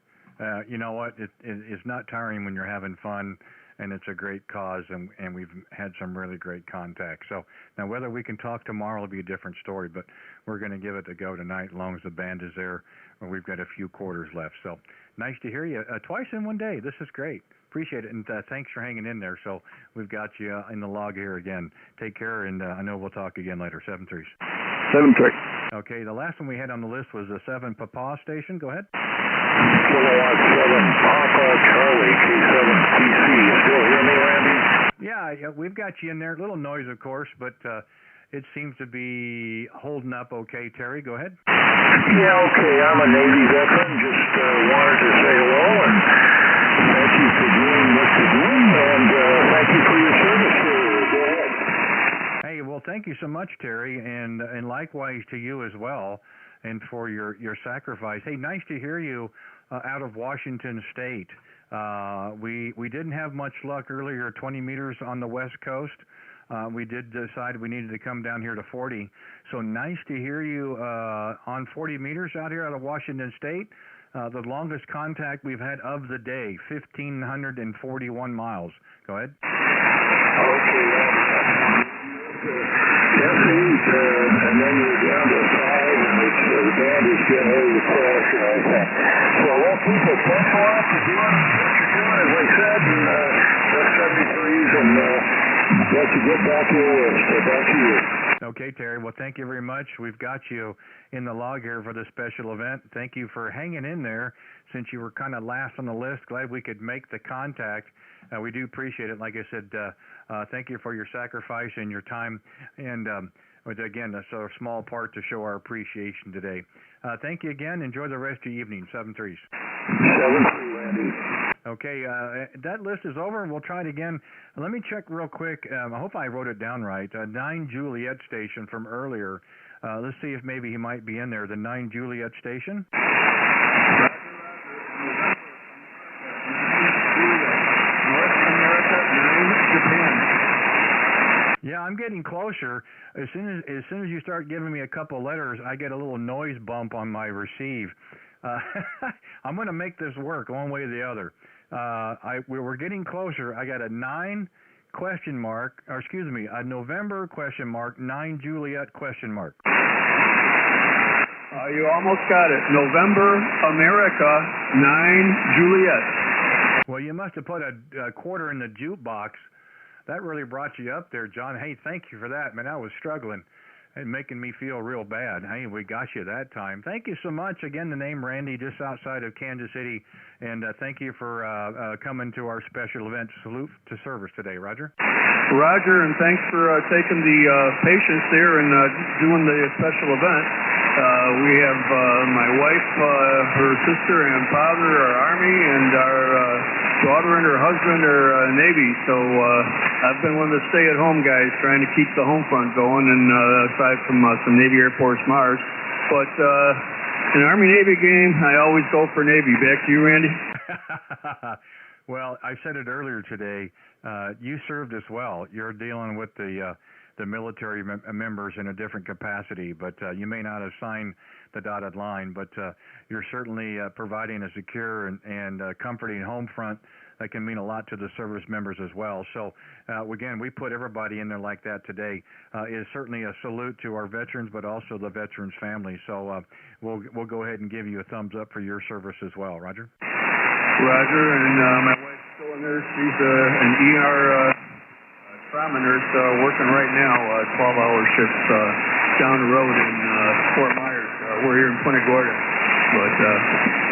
You know what? It's not tiring when you're having fun, and it's a great cause, and we've had some really great contacts. So now whether we can talk tomorrow will be a different story, but we're going to give it a go tonight as long as the band is there. We've got a few quarters left. So nice to hear you twice in one day. This is great. Appreciate it, and thanks for hanging in there. So we've got you in the log here again. Take care, and I know we'll talk again later. 7-3s. 7-3. Okay, the last one we had on the list was the 7 Papa station. Go ahead. Kilowatt 7 Papa Charlie K7 TC. You still hear me, Randy? Yeah, we've got you in there. A little noise, of course, but it seems to be holding up okay. Terry, go ahead. Yeah, okay. I'm a Navy veteran. Just wanted to say hello and thank you for doing what you're doing, and thank you for your service. Go ahead. Hey, well, thank you so much, Terry, and likewise to you as well, and for your sacrifice. Hey, nice to hear you out of Washington State. We didn't have much luck earlier, 20 meters on the West Coast. We did decide we needed to come down here to 40. So nice to hear you on 40 meters out here out of Washington State. The longest contact we've had of the day, 1,541 miles. Go ahead. Okay. And then you're down to 5, and the band is getting ready to crash and everything. So, well, people, thanks a lot for doing what you're doing, as I said, and let's 73s and let you get back to your list. So back to you. Okay, Terry. Well, thank you very much. We've got you in the log here for the special event. Thank you for hanging in there since you were kind of last on the list. Glad we could make the contact. We do appreciate it. Like I said, thank you for your sacrifice and your time. And again, that's a small part to show our appreciation today. Thank you again. Enjoy the rest of your evening. 7-3s. 7-3, Randy. Okay, that list is over. We'll try it again. Let me check real quick. I hope I wrote it down right. 9 Juliet Station from earlier. Let's see if maybe he might be in there. The 9 Juliet Station. Yeah, I'm getting closer. As soon as you start giving me a couple letters, I get a little noise bump on my receive. I'm going to make this work one way or the other. We're getting closer. I got a 9 question mark, or excuse me, a November question mark, 9 Juliet question mark. You almost got it. November, America, 9 Juliet. Well, you must have put a quarter in the jukebox. That really brought you up there, John. Hey, thank you for that, man. I was struggling and making me feel real bad. Hey, we got you that time. Thank you so much. Again, the name Randy, just outside of Kansas City. And thank you for coming to our special event. Salute to service today, Roger. Roger, and thanks for taking the patience there and doing the special event. We have my wife, her sister, and father are Army, and our daughter and her husband are Navy. So I've been one of the stay-at-home guys trying to keep the home front going, and aside from some Navy Air Force Mars. But in an Army-Navy game, I always go for Navy. Back to you, Randy. Well, I said it earlier today. You served us well. You're dealing with the military members in a different capacity, but you may not have signed the dotted line, but you're certainly providing a secure and comforting home front that can mean a lot to the service members as well. So, again, we put everybody in there like that today. It is certainly a salute to our veterans, but also the veterans' families. So we'll go ahead and give you a thumbs up for your service as well, Roger. Roger, and my wife's still a nurse. She's an ER trauma nurse working right now, 12-hour shifts down the road in Fort Myers. We're here in Punta Gorda. But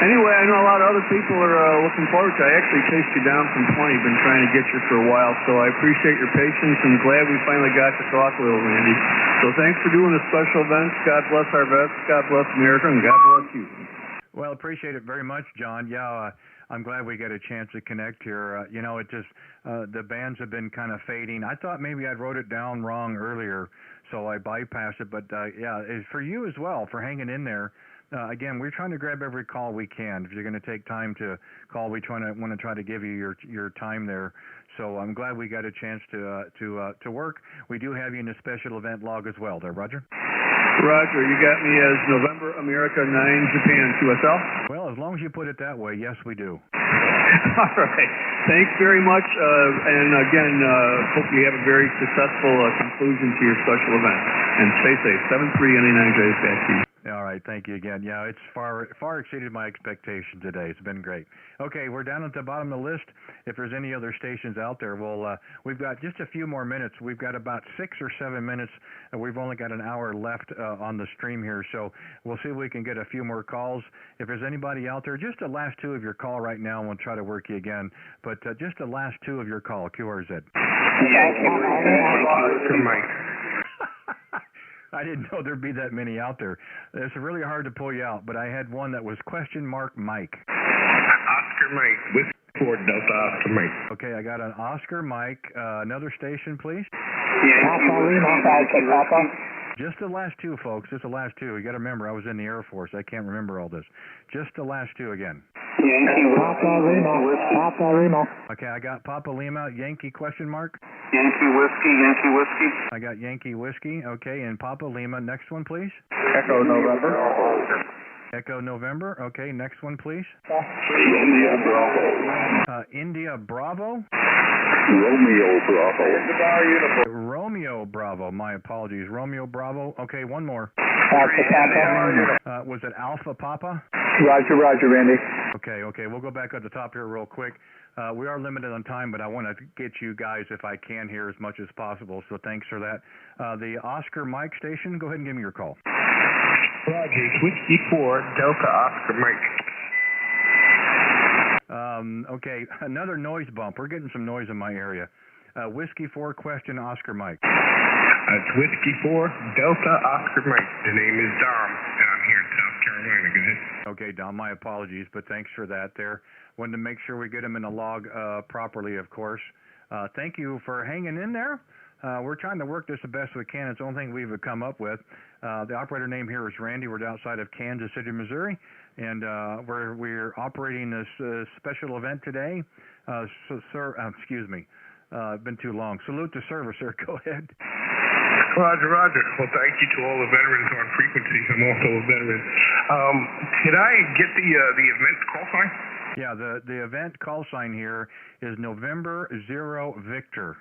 anyway, I know a lot of other people are looking forward to it. I actually chased you down from 20, been trying to get you for a while, so I appreciate your patience and glad we finally got to talk a little, Randy. So thanks for doing the special events. God bless our vets, God bless America, and God bless you. Well, appreciate it very much, John. Yeah, I'm glad we got a chance to connect here. It just, the bands have been kind of fading. I thought maybe I wrote it down wrong earlier, so I bypassed it. But, yeah, it's for you as well, for hanging in there. Again, we're trying to grab every call we can. If you're going to take time to call, we want to try to give you your time there. So I'm glad we got a chance to work. We do have you in a special event log as well there, Roger. Roger, you got me as November, America, 9, Japan, QSL? Well, as long as you put it that way, yes, we do. All right. Thanks very much. And again, hope you have a very successful conclusion to your special event. And stay safe. 7399J, back to you. All right, thank you again. Yeah, it's far exceeded my expectation today. It's been great. Okay, we're down at the bottom of the list. If there's any other stations out there, we've got just a few more minutes. We've got about 6 or 7 minutes, and we've only got an hour left on the stream here. So we'll see if we can get a few more calls. If there's anybody out there, just the last 2 of your call right now, and we'll try to work you again. But just the last 2 of your call, QRZ. Thank you. Mike. I didn't know there'd be that many out there. It's really hard to pull you out, but I had one that was question mark Mike. Oscar Mike. Whiskey 4 Delta Oscar Mike. Okay, I got an Oscar Mike. Another station, please. Just the last two, folks. Just the last two. You got to remember, I was in the Air Force. I can't remember all this. Just the last two again. Papa Lima. Okay, I got Papa Lima, Yankee question mark. Yankee Whiskey. I got Yankee Whiskey. Okay, and Papa Lima. Next one, please. Echo November. Echo November. Okay, next one, please. India Bravo. India Bravo. Romeo Bravo. Romeo Bravo. My apologies. Romeo Bravo. Okay, one more. Alpha Papa. Was it Alpha Papa? Roger, Randy. Okay. We'll go back at the top here real quick. We are limited on time, but I want to get you guys, if I can, here as much as possible. So thanks for that. The Oscar Mike station, go ahead and give me your call. Rogers, Whiskey 4 Delta Oscar Mike. Okay, another noise bump. We're getting some noise in my area. Whiskey 4 question Oscar Mike. It's Whiskey 4 Delta Oscar Mike. The name is Dom, and I'm here in South Carolina. Go ahead. Okay, Dom, my apologies, but thanks for that there. Wanted to make sure we get them in the log properly, of course. Thank you for hanging in there. We're trying to work this the best we can. It's the only thing we've come up with. The operator name here is Randy. We're outside of Kansas City, Missouri, and we're operating this special event today. Excuse me. Been too long. Salute to service, sir. Go ahead. Roger. Well, thank you to all the veterans on frequency. I'm also a veteran. Could I get the event call sign? Yeah, the event call sign here is November 0 Victor.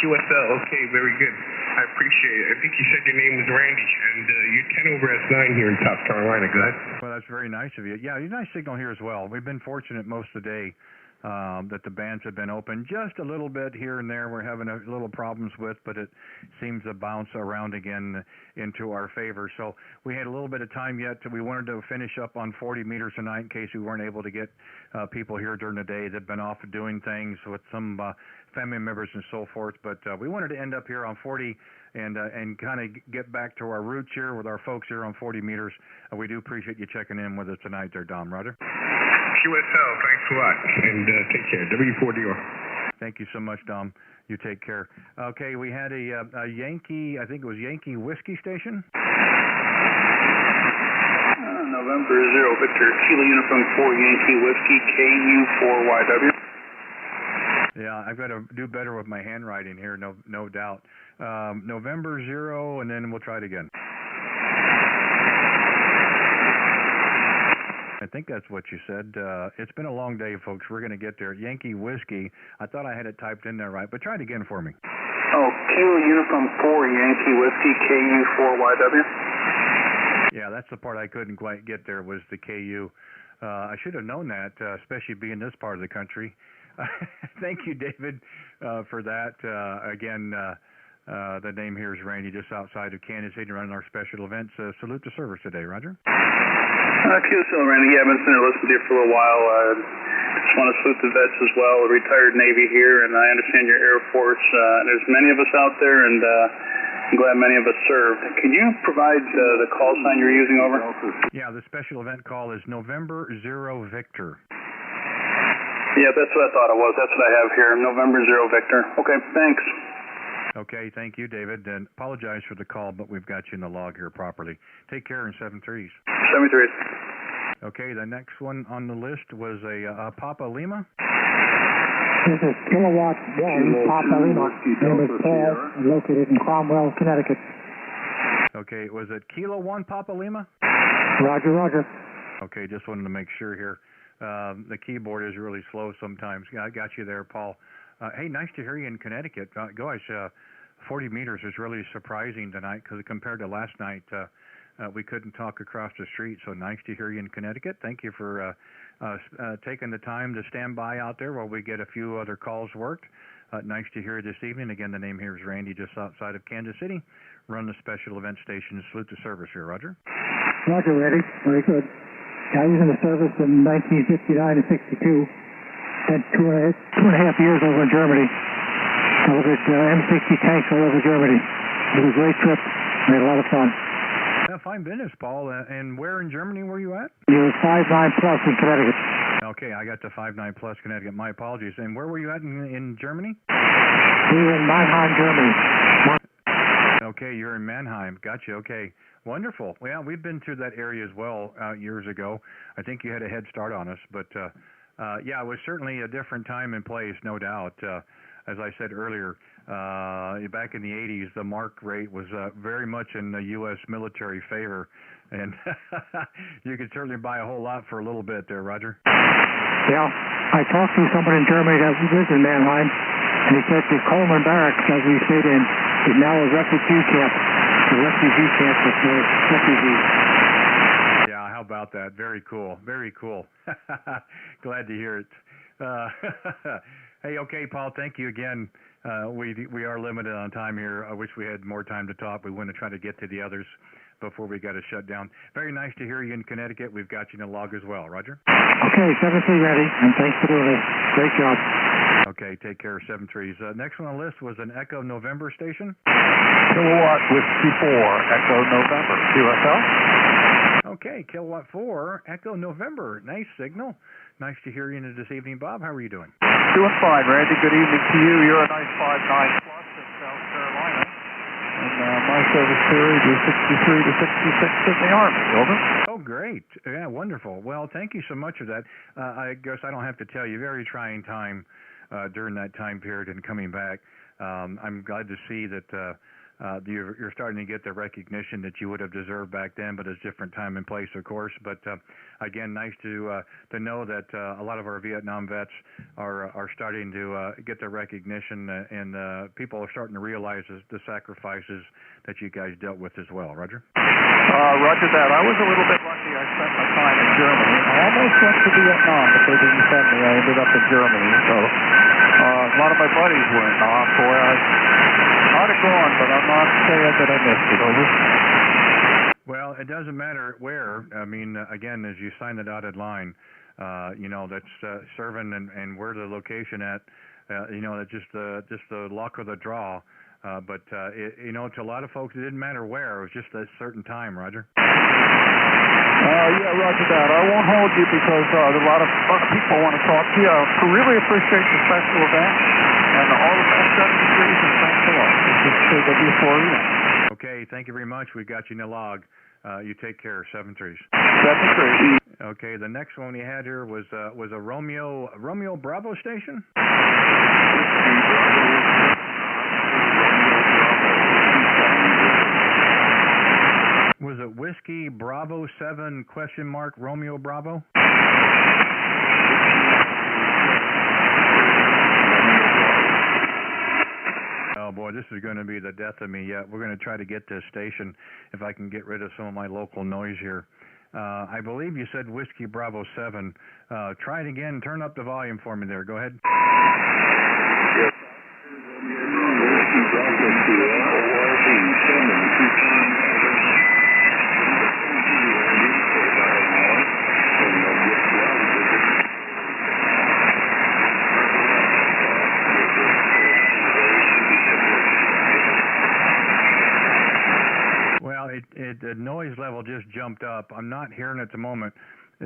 QSL. Okay, very good. I appreciate it. I think you said your name was Randy, and you're 10 over S9 here in South Carolina. Go ahead. Well, that's very nice of you. Yeah, you're nice signal here as well. We've been fortunate most of the day that the bands have been open. Just a little bit here and there we're having a little problems with, but it seems to bounce around again into our favor. So we had a little bit of time yet. We wanted to finish up on 40 meters tonight in case we weren't able to get people here during the day. They've been off doing things with some family members and so forth, but we wanted to end up here on 40 and kind of get back to our roots here with our folks here on 40 meters. We do appreciate you checking in with us tonight there, Dom. Roger. QSL, thanks a lot, and take care. W4DR. Thank you so much, Dom. You take care. Okay, we had a Yankee, I think it was Yankee Whiskey Station. November 0 Victor, Kilo Uniform 4 Yankee Whiskey, KU4YW. Yeah, I've got to do better with my handwriting here, no doubt. November 0, and then we'll try it again. I think that's what you said. It's been a long day, folks. We're going to get there. Yankee Whiskey. I thought I had it typed in there right, but try it again for me. Oh, Kilo Uniform 4 Yankee Whiskey, KU4YW. Yeah, that's the part I couldn't quite get there was the KU. I should have known that, especially being this part of the country. Thank you, David, for that. Again, the name here is Randy, just outside of Kansas City, running our special events. Salute to service today, Roger. QSL Randy, yeah, I've been sitting there listening to you for a little while. Just want to salute the vets as well, a retired Navy here, and I understand your Air Force. There's many of us out there, and I'm glad many of us served. Can you provide the call sign you're using over? Yeah, the special event call is November 0 Victor. Yeah, that's what I thought it was. That's what I have here, November 0 Victor. Okay, thanks. Okay, thank you, David. And apologize for the call, but we've got you in the log here properly. Take care in 7-3s. 7-3s. Okay, the next one on the list was a Papa Lima. This is Kilowatt 1, Papa Lima. Name is Paul, located in Cromwell, Connecticut. Okay, was it Kilo 1 Papa Lima? Roger. Okay, just wanted to make sure here. The keyboard is really slow sometimes. I got you there, Paul. Hey, nice to hear you in Connecticut. Gosh, 40 meters is really surprising tonight because compared to last night, we couldn't talk across the street. So nice to hear you in Connecticut. Thank you for taking the time to stand by out there while we get a few other calls worked. Nice to hear you this evening. Again, the name here is Randy, just outside of Kansas City. Run the special event station. Salute to service here, Roger. Roger, Randy. Very good. I was in the service in 1959 and 62. Spent two and a half years over in Germany. Delivered M60 tanks all over Germany. It was a great trip. We had a lot of fun. Fine business, Paul. And where in Germany were you at? It was 5-9 plus in Connecticut. Okay, I got to 5-9 plus Connecticut. My apologies. And where were you at in Germany? We were in Mannheim, Germany. Okay, you're in Mannheim. Gotcha. Okay, wonderful. Well, we've been through that area as well years ago. I think you had a head start on us, but yeah, it was certainly a different time and place, no doubt. As I said earlier, back in the 80s, the mark rate was very much in the U.S. military favor, and you could certainly buy a whole lot for a little bit there, Roger. Yeah, I talked to someone in Germany that lives in Mannheim, and he said the Coleman Barracks that we stayed in is now a refugee camp. A refugee camp for refugees. Yeah, how about that? Very cool. Very cool. Glad to hear it. Hey, okay, Paul, thank you again. We are limited on time here. I wish we had more time to talk. We want to try to get to the others before we got to shut down. Very nice to hear you in Connecticut. We've got you in the log as well. Roger? Okay, 7-3 ready, and thanks for doing this. Great job. Okay, take care, 7-3s. Next one on the list was an Echo November station. Kilowatt Whiskey 4, Echo November, QSL. Okay, Kilowatt 4, Echo November. Nice signal. Nice to hear you this evening, Bob. How are you doing? Doing fine, Randy. Good evening to you. You're a nice 5-9 plus in South Carolina. And my service period is 63 to 66 in the Army. Over. Oh, great. Yeah, wonderful. Well, thank you so much for that. I guess I don't have to tell you, very trying time during that time period and coming back. I'm glad to see that you're starting to get the recognition that you would have deserved back then, but it's different time and place, of course. But again, nice to know that a lot of our Vietnam vets are starting to get the recognition, and people are starting to realize the sacrifices that you guys dealt with as well. Roger? Roger that. I was a little bit lucky. I spent my time in Germany. I almost went to Vietnam, but they didn't send me. I ended up in Germany. So a lot of my buddies went. Boy, I'd have gone, but I'm not saying that I missed it. Over. Well, it doesn't matter where. I mean, again, as you sign the dotted line, you know, that's serving and where the location at. You know, that's just the luck of the draw. But you know, to a lot of folks, it didn't matter where. It was just a certain time. Roger. Yeah, roger that. I won't hold you because a lot of people want to talk to you. I really appreciate the special event and all the best 73s, and thanks a lot. This is KW4. Okay, thank you very much. We got you in the log. You take care. 7-3s. 7-3. Okay, the next one we had here was a Romeo Bravo station. Was it Whiskey Bravo 7 ? Romeo Bravo? Oh boy, this is going to be the death of me yet. We're going to try to get this station if I can get rid of some of my local noise here. I believe you said Whiskey Bravo 7. Try it again. Turn up the volume for me there. Go ahead. Yes. The noise level just jumped up. I'm not hearing it at the moment.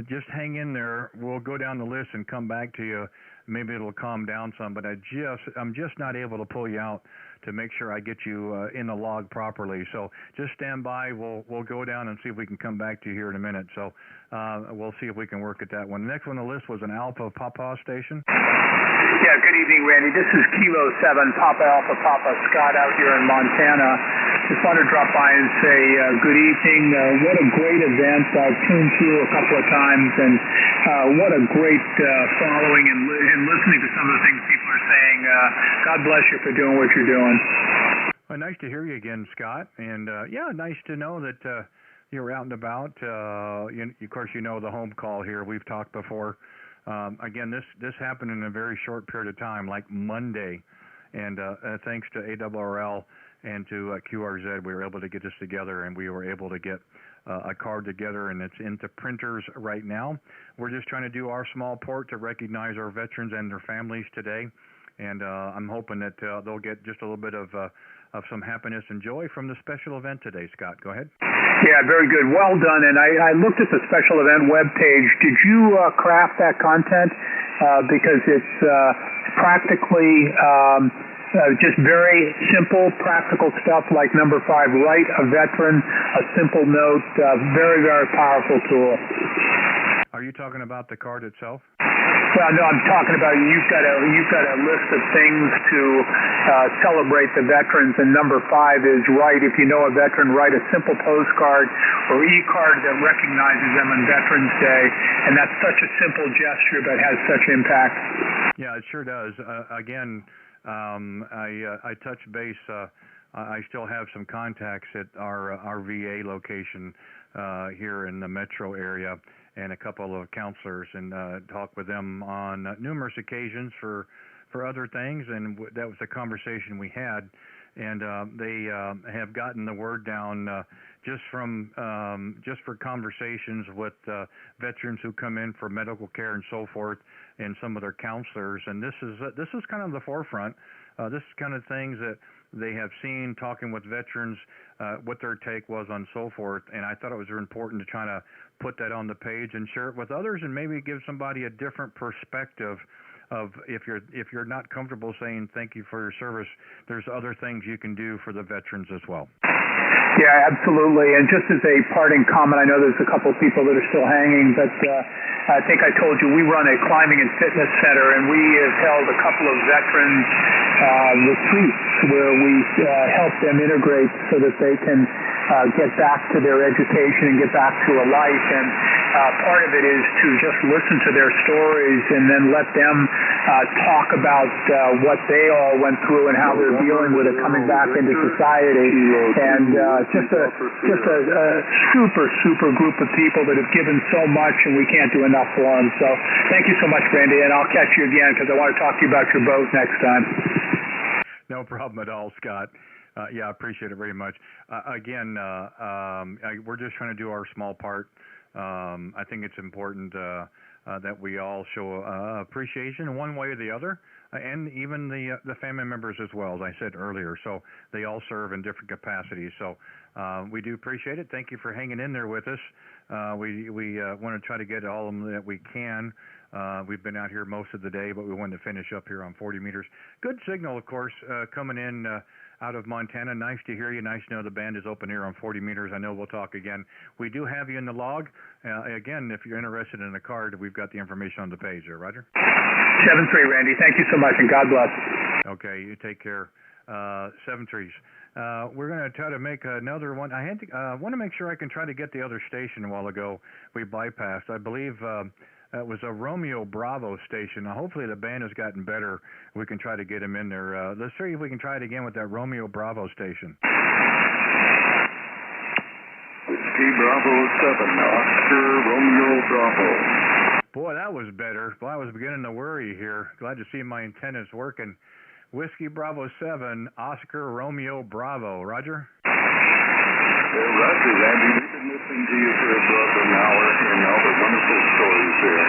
Just hang in there. We'll go down the list and come back to you. Maybe it'll calm down some, but I'm just not able to pull you out to make sure I get you in the log properly. So just stand by. We'll go down and see if we can come back to you here in a minute. So we'll see if we can work at that one. The next one on the list was an Alpha Papa station. Yeah, good evening, Randy. This is Kilo 7, Papa Alpha Papa, Scott out here in Montana. Just wanted to drop by and say good evening. What a great event. I've tuned through a couple of times, and what a great following and listening to some of the things people are saying. God bless you for doing what you're doing. Well, nice to hear you again, Scott. And, yeah, nice to know that you're out and about. Of course, you know the home call here. We've talked before. Again, this happened in a very short period of time, like Monday. And thanks to ARRL and to QRZ, we were able to get this together, and we were able to get a card together, and it's into printers right now. We're just trying to do our small part to recognize our veterans and their families today. and I'm hoping that they'll get just a little bit of some happiness and joy from the special event today. Scott, go ahead. Yeah, very good. Well done. And I looked at the special event webpage. Did you craft that content? Because it's practically just very simple, practical stuff like number 5, write a veteran a simple note. Very, very powerful tool. Are you talking about the card itself? Well, no, I'm talking about you've got a list of things to celebrate the veterans, and number 5 is write, if you know a veteran, write a simple postcard or e-card that recognizes them on Veterans Day, and that's such a simple gesture but has such impact. Yeah, it sure does. Again, I touch base. I still have some contacts at our VA location here in the metro area, and a couple of counselors, and talk with them on numerous occasions for other things, and that was the conversation we had. And they have gotten the word down just for conversations with veterans who come in for medical care and so forth, and some of their counselors. And this is kind of the forefront. This is kind of things that they have seen, talking with veterans, what their take was on so forth. And I thought it was important to try to put that on the page and share it with others, and maybe give somebody a different perspective of if you're not comfortable saying thank you for your service, there's other things you can do for the veterans as well. Yeah, absolutely. And just as a parting comment, I know there's a couple of people that are still hanging, but I think I told you we run a climbing and fitness center, and we have held a couple of veterans retreats where we help them integrate so that they can get back to their education and get back to a life. And part of it is to just listen to their stories and then let them talk about what they all went through and how they're dealing with it coming back into society. And just a super group of people that have given so much, and we can't do enough for them. So thank you so much, Randy, and I'll catch you again because I want to talk to you about your boat next time. No problem at all, Scott. Yeah, I appreciate it very much. Again, we're just trying to do our small part. I think it's important that we all show appreciation in one way or the other, and even the family members as well, as I said earlier. So they all serve in different capacities. So we do appreciate it. Thank you for hanging in there with us. We want to try to get all of them that we can. We've been out here most of the day, but we wanted to finish up here on 40 meters. Good signal, of course, coming in out of Montana. Nice to hear you. Nice to know the band is open here on 40 meters. I know we'll talk again. We do have you in the log. Again, if you're interested in a card, we've got the information on the page there. Roger? 7-3, Randy. Thank you so much, and God bless. Okay, you take care. 7-3s. We're going to try to make another one. I want to make sure I can try to get the other station a while ago. We bypassed. I believe it was a Romeo Bravo station. Hopefully the band has gotten better. We can try to get him in there. Let's see if we can try it again with that Romeo Bravo station. Whiskey Bravo 7, Oscar Romeo Bravo. Boy, that was better. Boy, I was beginning to worry here. Glad to see my antennas working. Whiskey Bravo 7, Oscar Romeo Bravo. Roger? Roger, Randy. We've been listening to you for about an hour, hearing all the wonderful stories there.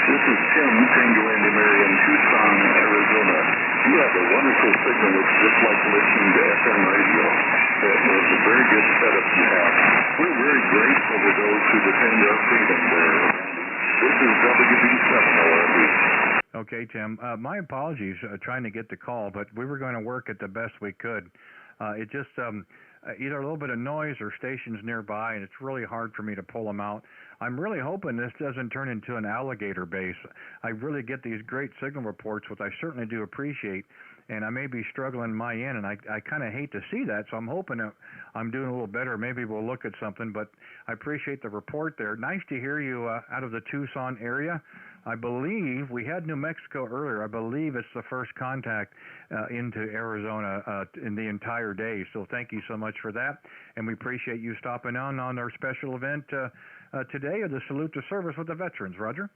This is Tim, Tango Andy Mary in Tucson, Arizona. You have a wonderful signal. It's just like listening to FM radio. It's a very good setup you have. We're very grateful to those who defend our freedom there. This is WB7 ORB. Okay, Tim. My apologies trying to get the call, but we were going to work it the best we could. It just either a little bit of noise or stations nearby, and it's really hard for me to pull them out. I'm really hoping this doesn't turn into an alligator base. I really get these great signal reports, which I certainly do appreciate, and I may be struggling my end, and I kind of hate to see that, so I'm hoping that I'm doing a little better. Maybe we'll look at something, but I appreciate the report there. Nice to hear you out of the Tucson area. I believe we had New Mexico earlier. I believe it's the first contact into Arizona in the entire day. So thank you so much for that. And we appreciate you stopping on our special event today of the Salute to Service with the Veterans. Roger?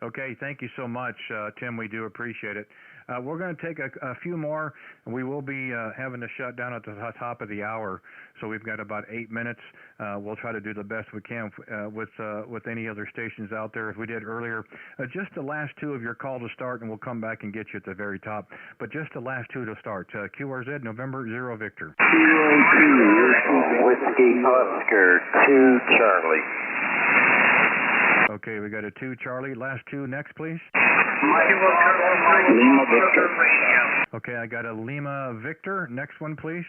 Okay, Hey, thank you so much, Tim. We do appreciate it. We're going to take a few more. We will be having to shut down at the top of the hour, so we've got about 8 minutes. We'll try to do the best we can with any other stations out there. If we did earlier, just the last two of your call to start, and we'll come back and get you at the very top. But just the last two to start. QRZ, November 0 Victor. Whiskey Oscar 2 Charlie. Okay, we got a 2 Charlie. Last two next, please. Lima Victor. Okay, I got a Lima Victor. Next one, please.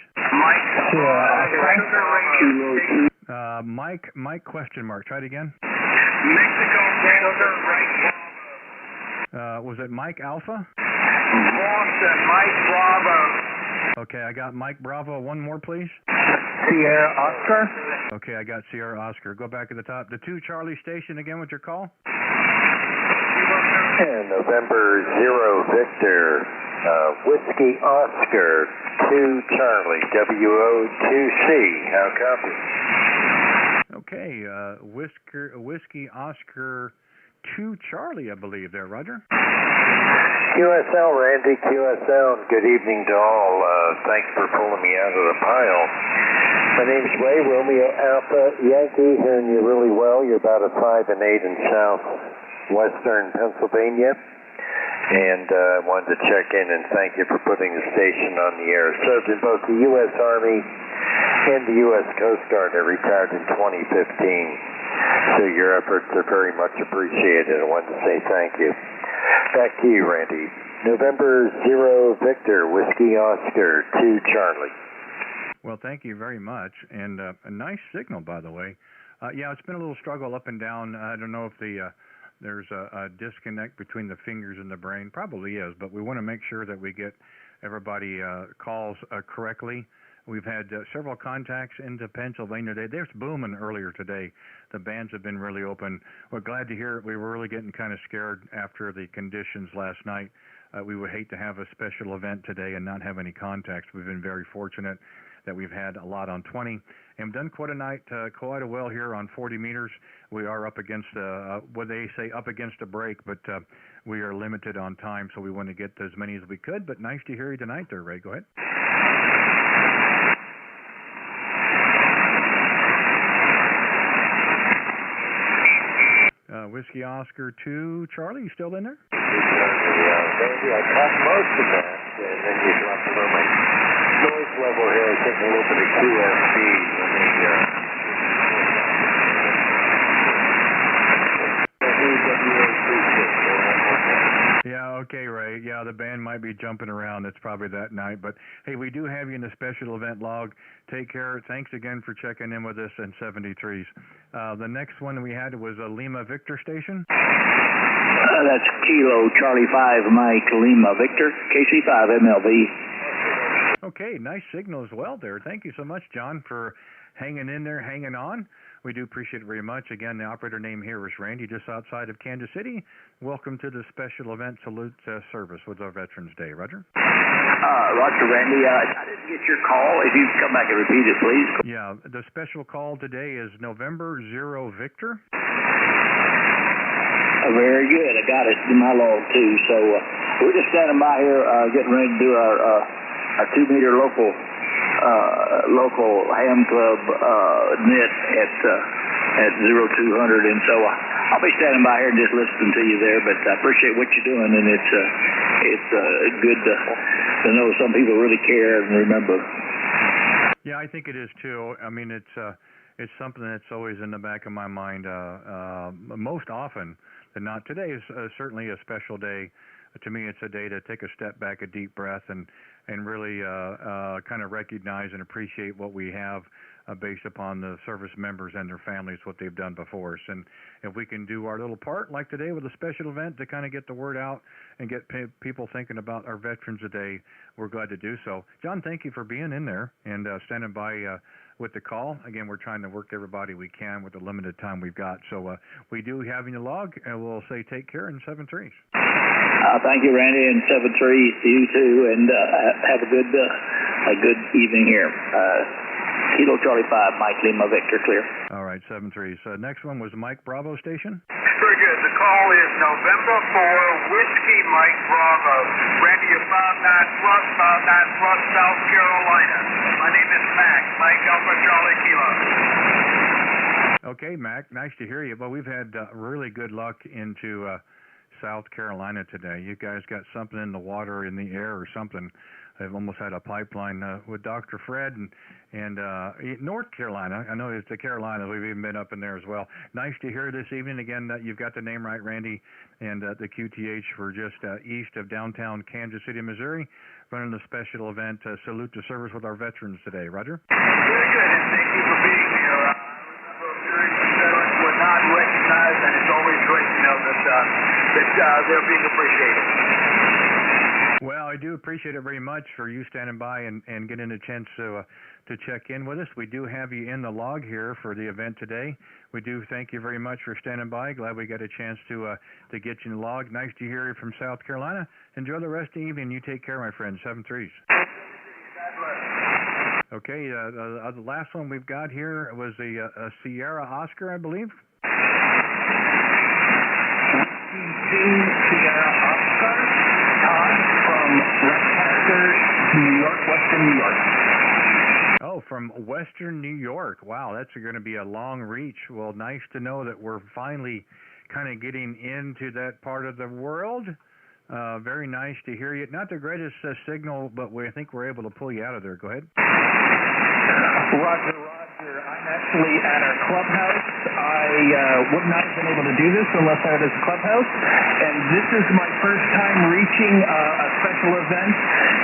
Mike question mark. Try it again. Mexico Delta right. Was it Mike Alpha? Boston Mike Bravo. Okay, I got Mike Bravo. One more, please. Sierra Oscar. Okay, I got Sierra Oscar. Go back to the top. The 2 Charlie station again with your call. And November 0 Victor. Whiskey Oscar 2 Charlie. WO2C. How copy? Okay, Whiskey Oscar 2 Charlie, I believe there, Roger. QSL, Randy, QSL, good evening to all. Thanks for pulling me out of the pile. My name's Ray, Romeo Alpha Yankee, hearing you really well. You're about a 5 and 8 in southwestern Pennsylvania. And I wanted to check in and thank you for putting the station on the air. Served in both the U.S. Army and the U.S. Coast Guard. I retired in 2015. So your efforts are very much appreciated. I wanted to say thank you. Back to you, Randy. November 0 Victor, Whiskey Oscar 2 Charlie. Well, thank you very much. And a nice signal, by the way. Yeah, it's been a little struggle up and down. I don't know if there's a disconnect between the fingers and the brain. Probably is, but we want to make sure that we get everybody calls correctly. We've had several contacts into Pennsylvania today. There's booming earlier today. The bands have been really open. We're glad to hear it. We were really getting kind of scared after the conditions last night. We would hate to have a special event today and not have any contacts. We've been very fortunate that we've had a lot on 20 and done quite a well here on 40 meters. We are up against what they say up against a break, but we are limited on time, so we want to get as many as we could. But nice to hear you tonight there, Ray. Go ahead. Whiskey Oscar 2 Charlie, you still in there? Randy, I caught most of that, and then you dropped a little noise level here. I think a little bit of QSB. Yeah, okay, Ray. Yeah, the band might be jumping around. It's probably that night. But, hey, we do have you in the special event log. Take care. Thanks again for checking in with us in 73s. The next one we had was a Lima Victor station. That's Kilo Charlie 5 Mike Lima Victor, KC5 MLV. Okay, nice signal as well there. Thank you so much, John, for hanging in there, hanging on. We do appreciate it very much. Again, the operator name here is Randy, just outside of Kansas City. Welcome to the special event salute service with our Veterans Day. Roger? Roger, Randy. I didn't get your call. If you could come back and repeat it, please. Yeah, the special call today is November 0 Victor. Very good. I got it in my log, too. So we're just standing by here getting ready to do our 2-meter local ham club knit at 0200, and so I'll be standing by here and just listening to you there. But I appreciate what you're doing, and it's good to know some people really care and remember. Yeah, I think it is too. I mean, it's something that's always in the back of my mind. Most often than not, today is certainly a special day. To me, it's a day to take a step back, a deep breath, and really kind of recognize and appreciate what we have based upon the service members and their families, what they've done before us. And if we can do our little part, like today with a special event, to kind of get the word out and get people thinking about our Veterans Day, we're glad to do so. John, thank you for being in there and standing by with the call. Again, we're trying to work everybody we can with the limited time we've got. So we do have in the log, and we'll say take care in 7-3s. Thank you, Randy, and 7-3 to you too, and have a good evening here. Kilo Charlie 5, Mike Lima Victor, clear. All right, 7-3s. Next one was Mike Bravo station. Very good. The call is November 4, Whiskey Mike Bravo. Randy, you're 59 plus, South Carolina. My name is Mac, Mike Alpha Charlie Kilo. Okay, Mac, nice to hear you. Well, we've had really good luck into South Carolina today. You guys got something in the water, in the air, or something. I've almost had a pipeline with Dr. Fred and North Carolina. I know it's the Carolinas. We've even been up in there as well. Nice to hear this evening. Again, that you've got the name right, Randy, and the QTH for just east of downtown Kansas City, Missouri, running the special event, Salute to Service with our veterans today. Roger? Very good, and thank you for being here. I remember veterans were not recognized, and it's always great to know that they're being appreciated. Well, I do appreciate it very much for you standing by and getting a chance to check in with us. We do have you in the log here for the event today. We do thank you very much for standing by. Glad we got a chance to get you in the log. Nice to hear you from South Carolina. Enjoy the rest of the evening. You take care, my friend. 7-3s. Okay, the last one we've got here was a Sierra Oscar, I believe. Sierra Oscar, Todd from Lancaster, New York, Western New York. Oh, from Western New York. Wow, that's going to be a long reach. Well, nice to know that we're finally kind of getting into that part of the world. Very nice to hear you. Not the greatest signal, but I think we're able to pull you out of there. Go ahead. Roger. I'm actually at our clubhouse. I would not have been able to do this unless I was at the clubhouse. And this is my first time reaching a special event.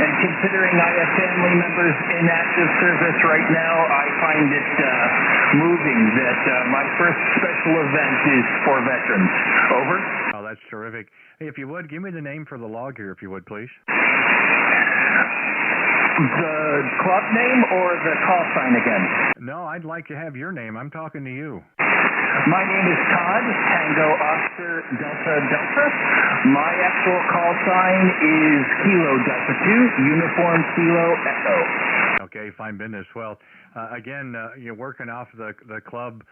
And considering I have family members in active service right now, I find it moving that my first special event is for veterans. Over. Oh, that's terrific. Hey, if you would, give me the name for the log here, if you would, please. The club name or the call sign again? No, I'd like to have your name. I'm talking to you. My name is Todd, Tango Oscar Delta Delta. My actual call sign is Kilo Delta 2, Uniform Kilo Echo. Okay, fine business. Well, again, you're working off the club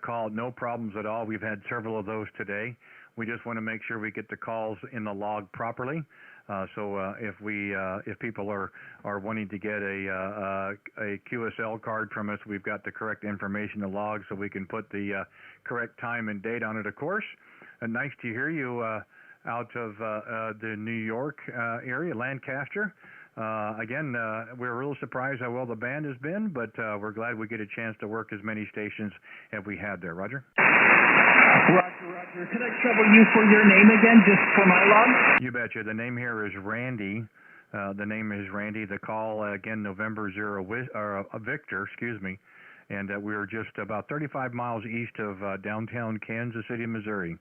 call, no problems at all. We've had several of those today. We just want to make sure we get the calls in the log properly. So if people are wanting to get a QSL card from us, we've got the correct information in the log, so we can put the correct time and date on it. Of course, nice to hear you out of the New York area, Lancaster. Again, we're a little surprised how well the band has been, but we're glad we get a chance to work as many stations as we had there. Roger. Roger. Could I trouble you for your name again, just for my log? You betcha. The name here is Randy. The name is Randy. The call, again, November 0, Victor, excuse me. And we are just about 35 miles east of downtown Kansas City, Missouri.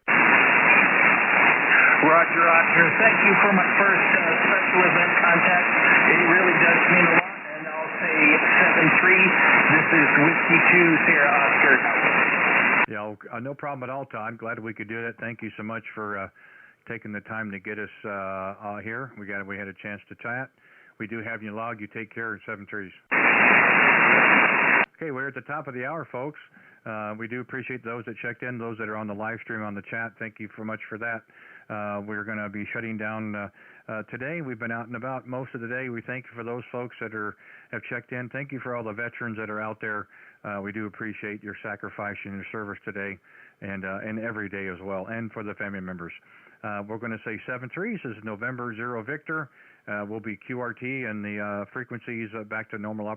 Roger. Thank you for my first special event contact. It really does mean a lot. And I'll say 7-3. This is Whiskey 2, Sierra Oscar. Yeah, no problem at all, Todd. Glad we could do that. Thank you so much for taking the time to get us here. We had a chance to chat. We do have you log. You take care. 7-3s. Okay, we're at the top of the hour, folks. We do appreciate those that checked in, those that are on the live stream on the chat. Thank you so much for that. We're going to be shutting down today. We've been out and about most of the day. We thank you for those folks that have checked in. Thank you for all the veterans that are out there. We do appreciate your sacrifice and your service today and every day as well, and for the family members. We're going to say 7-3. This is November 0 Victor. Will be QRT and the frequencies back to normal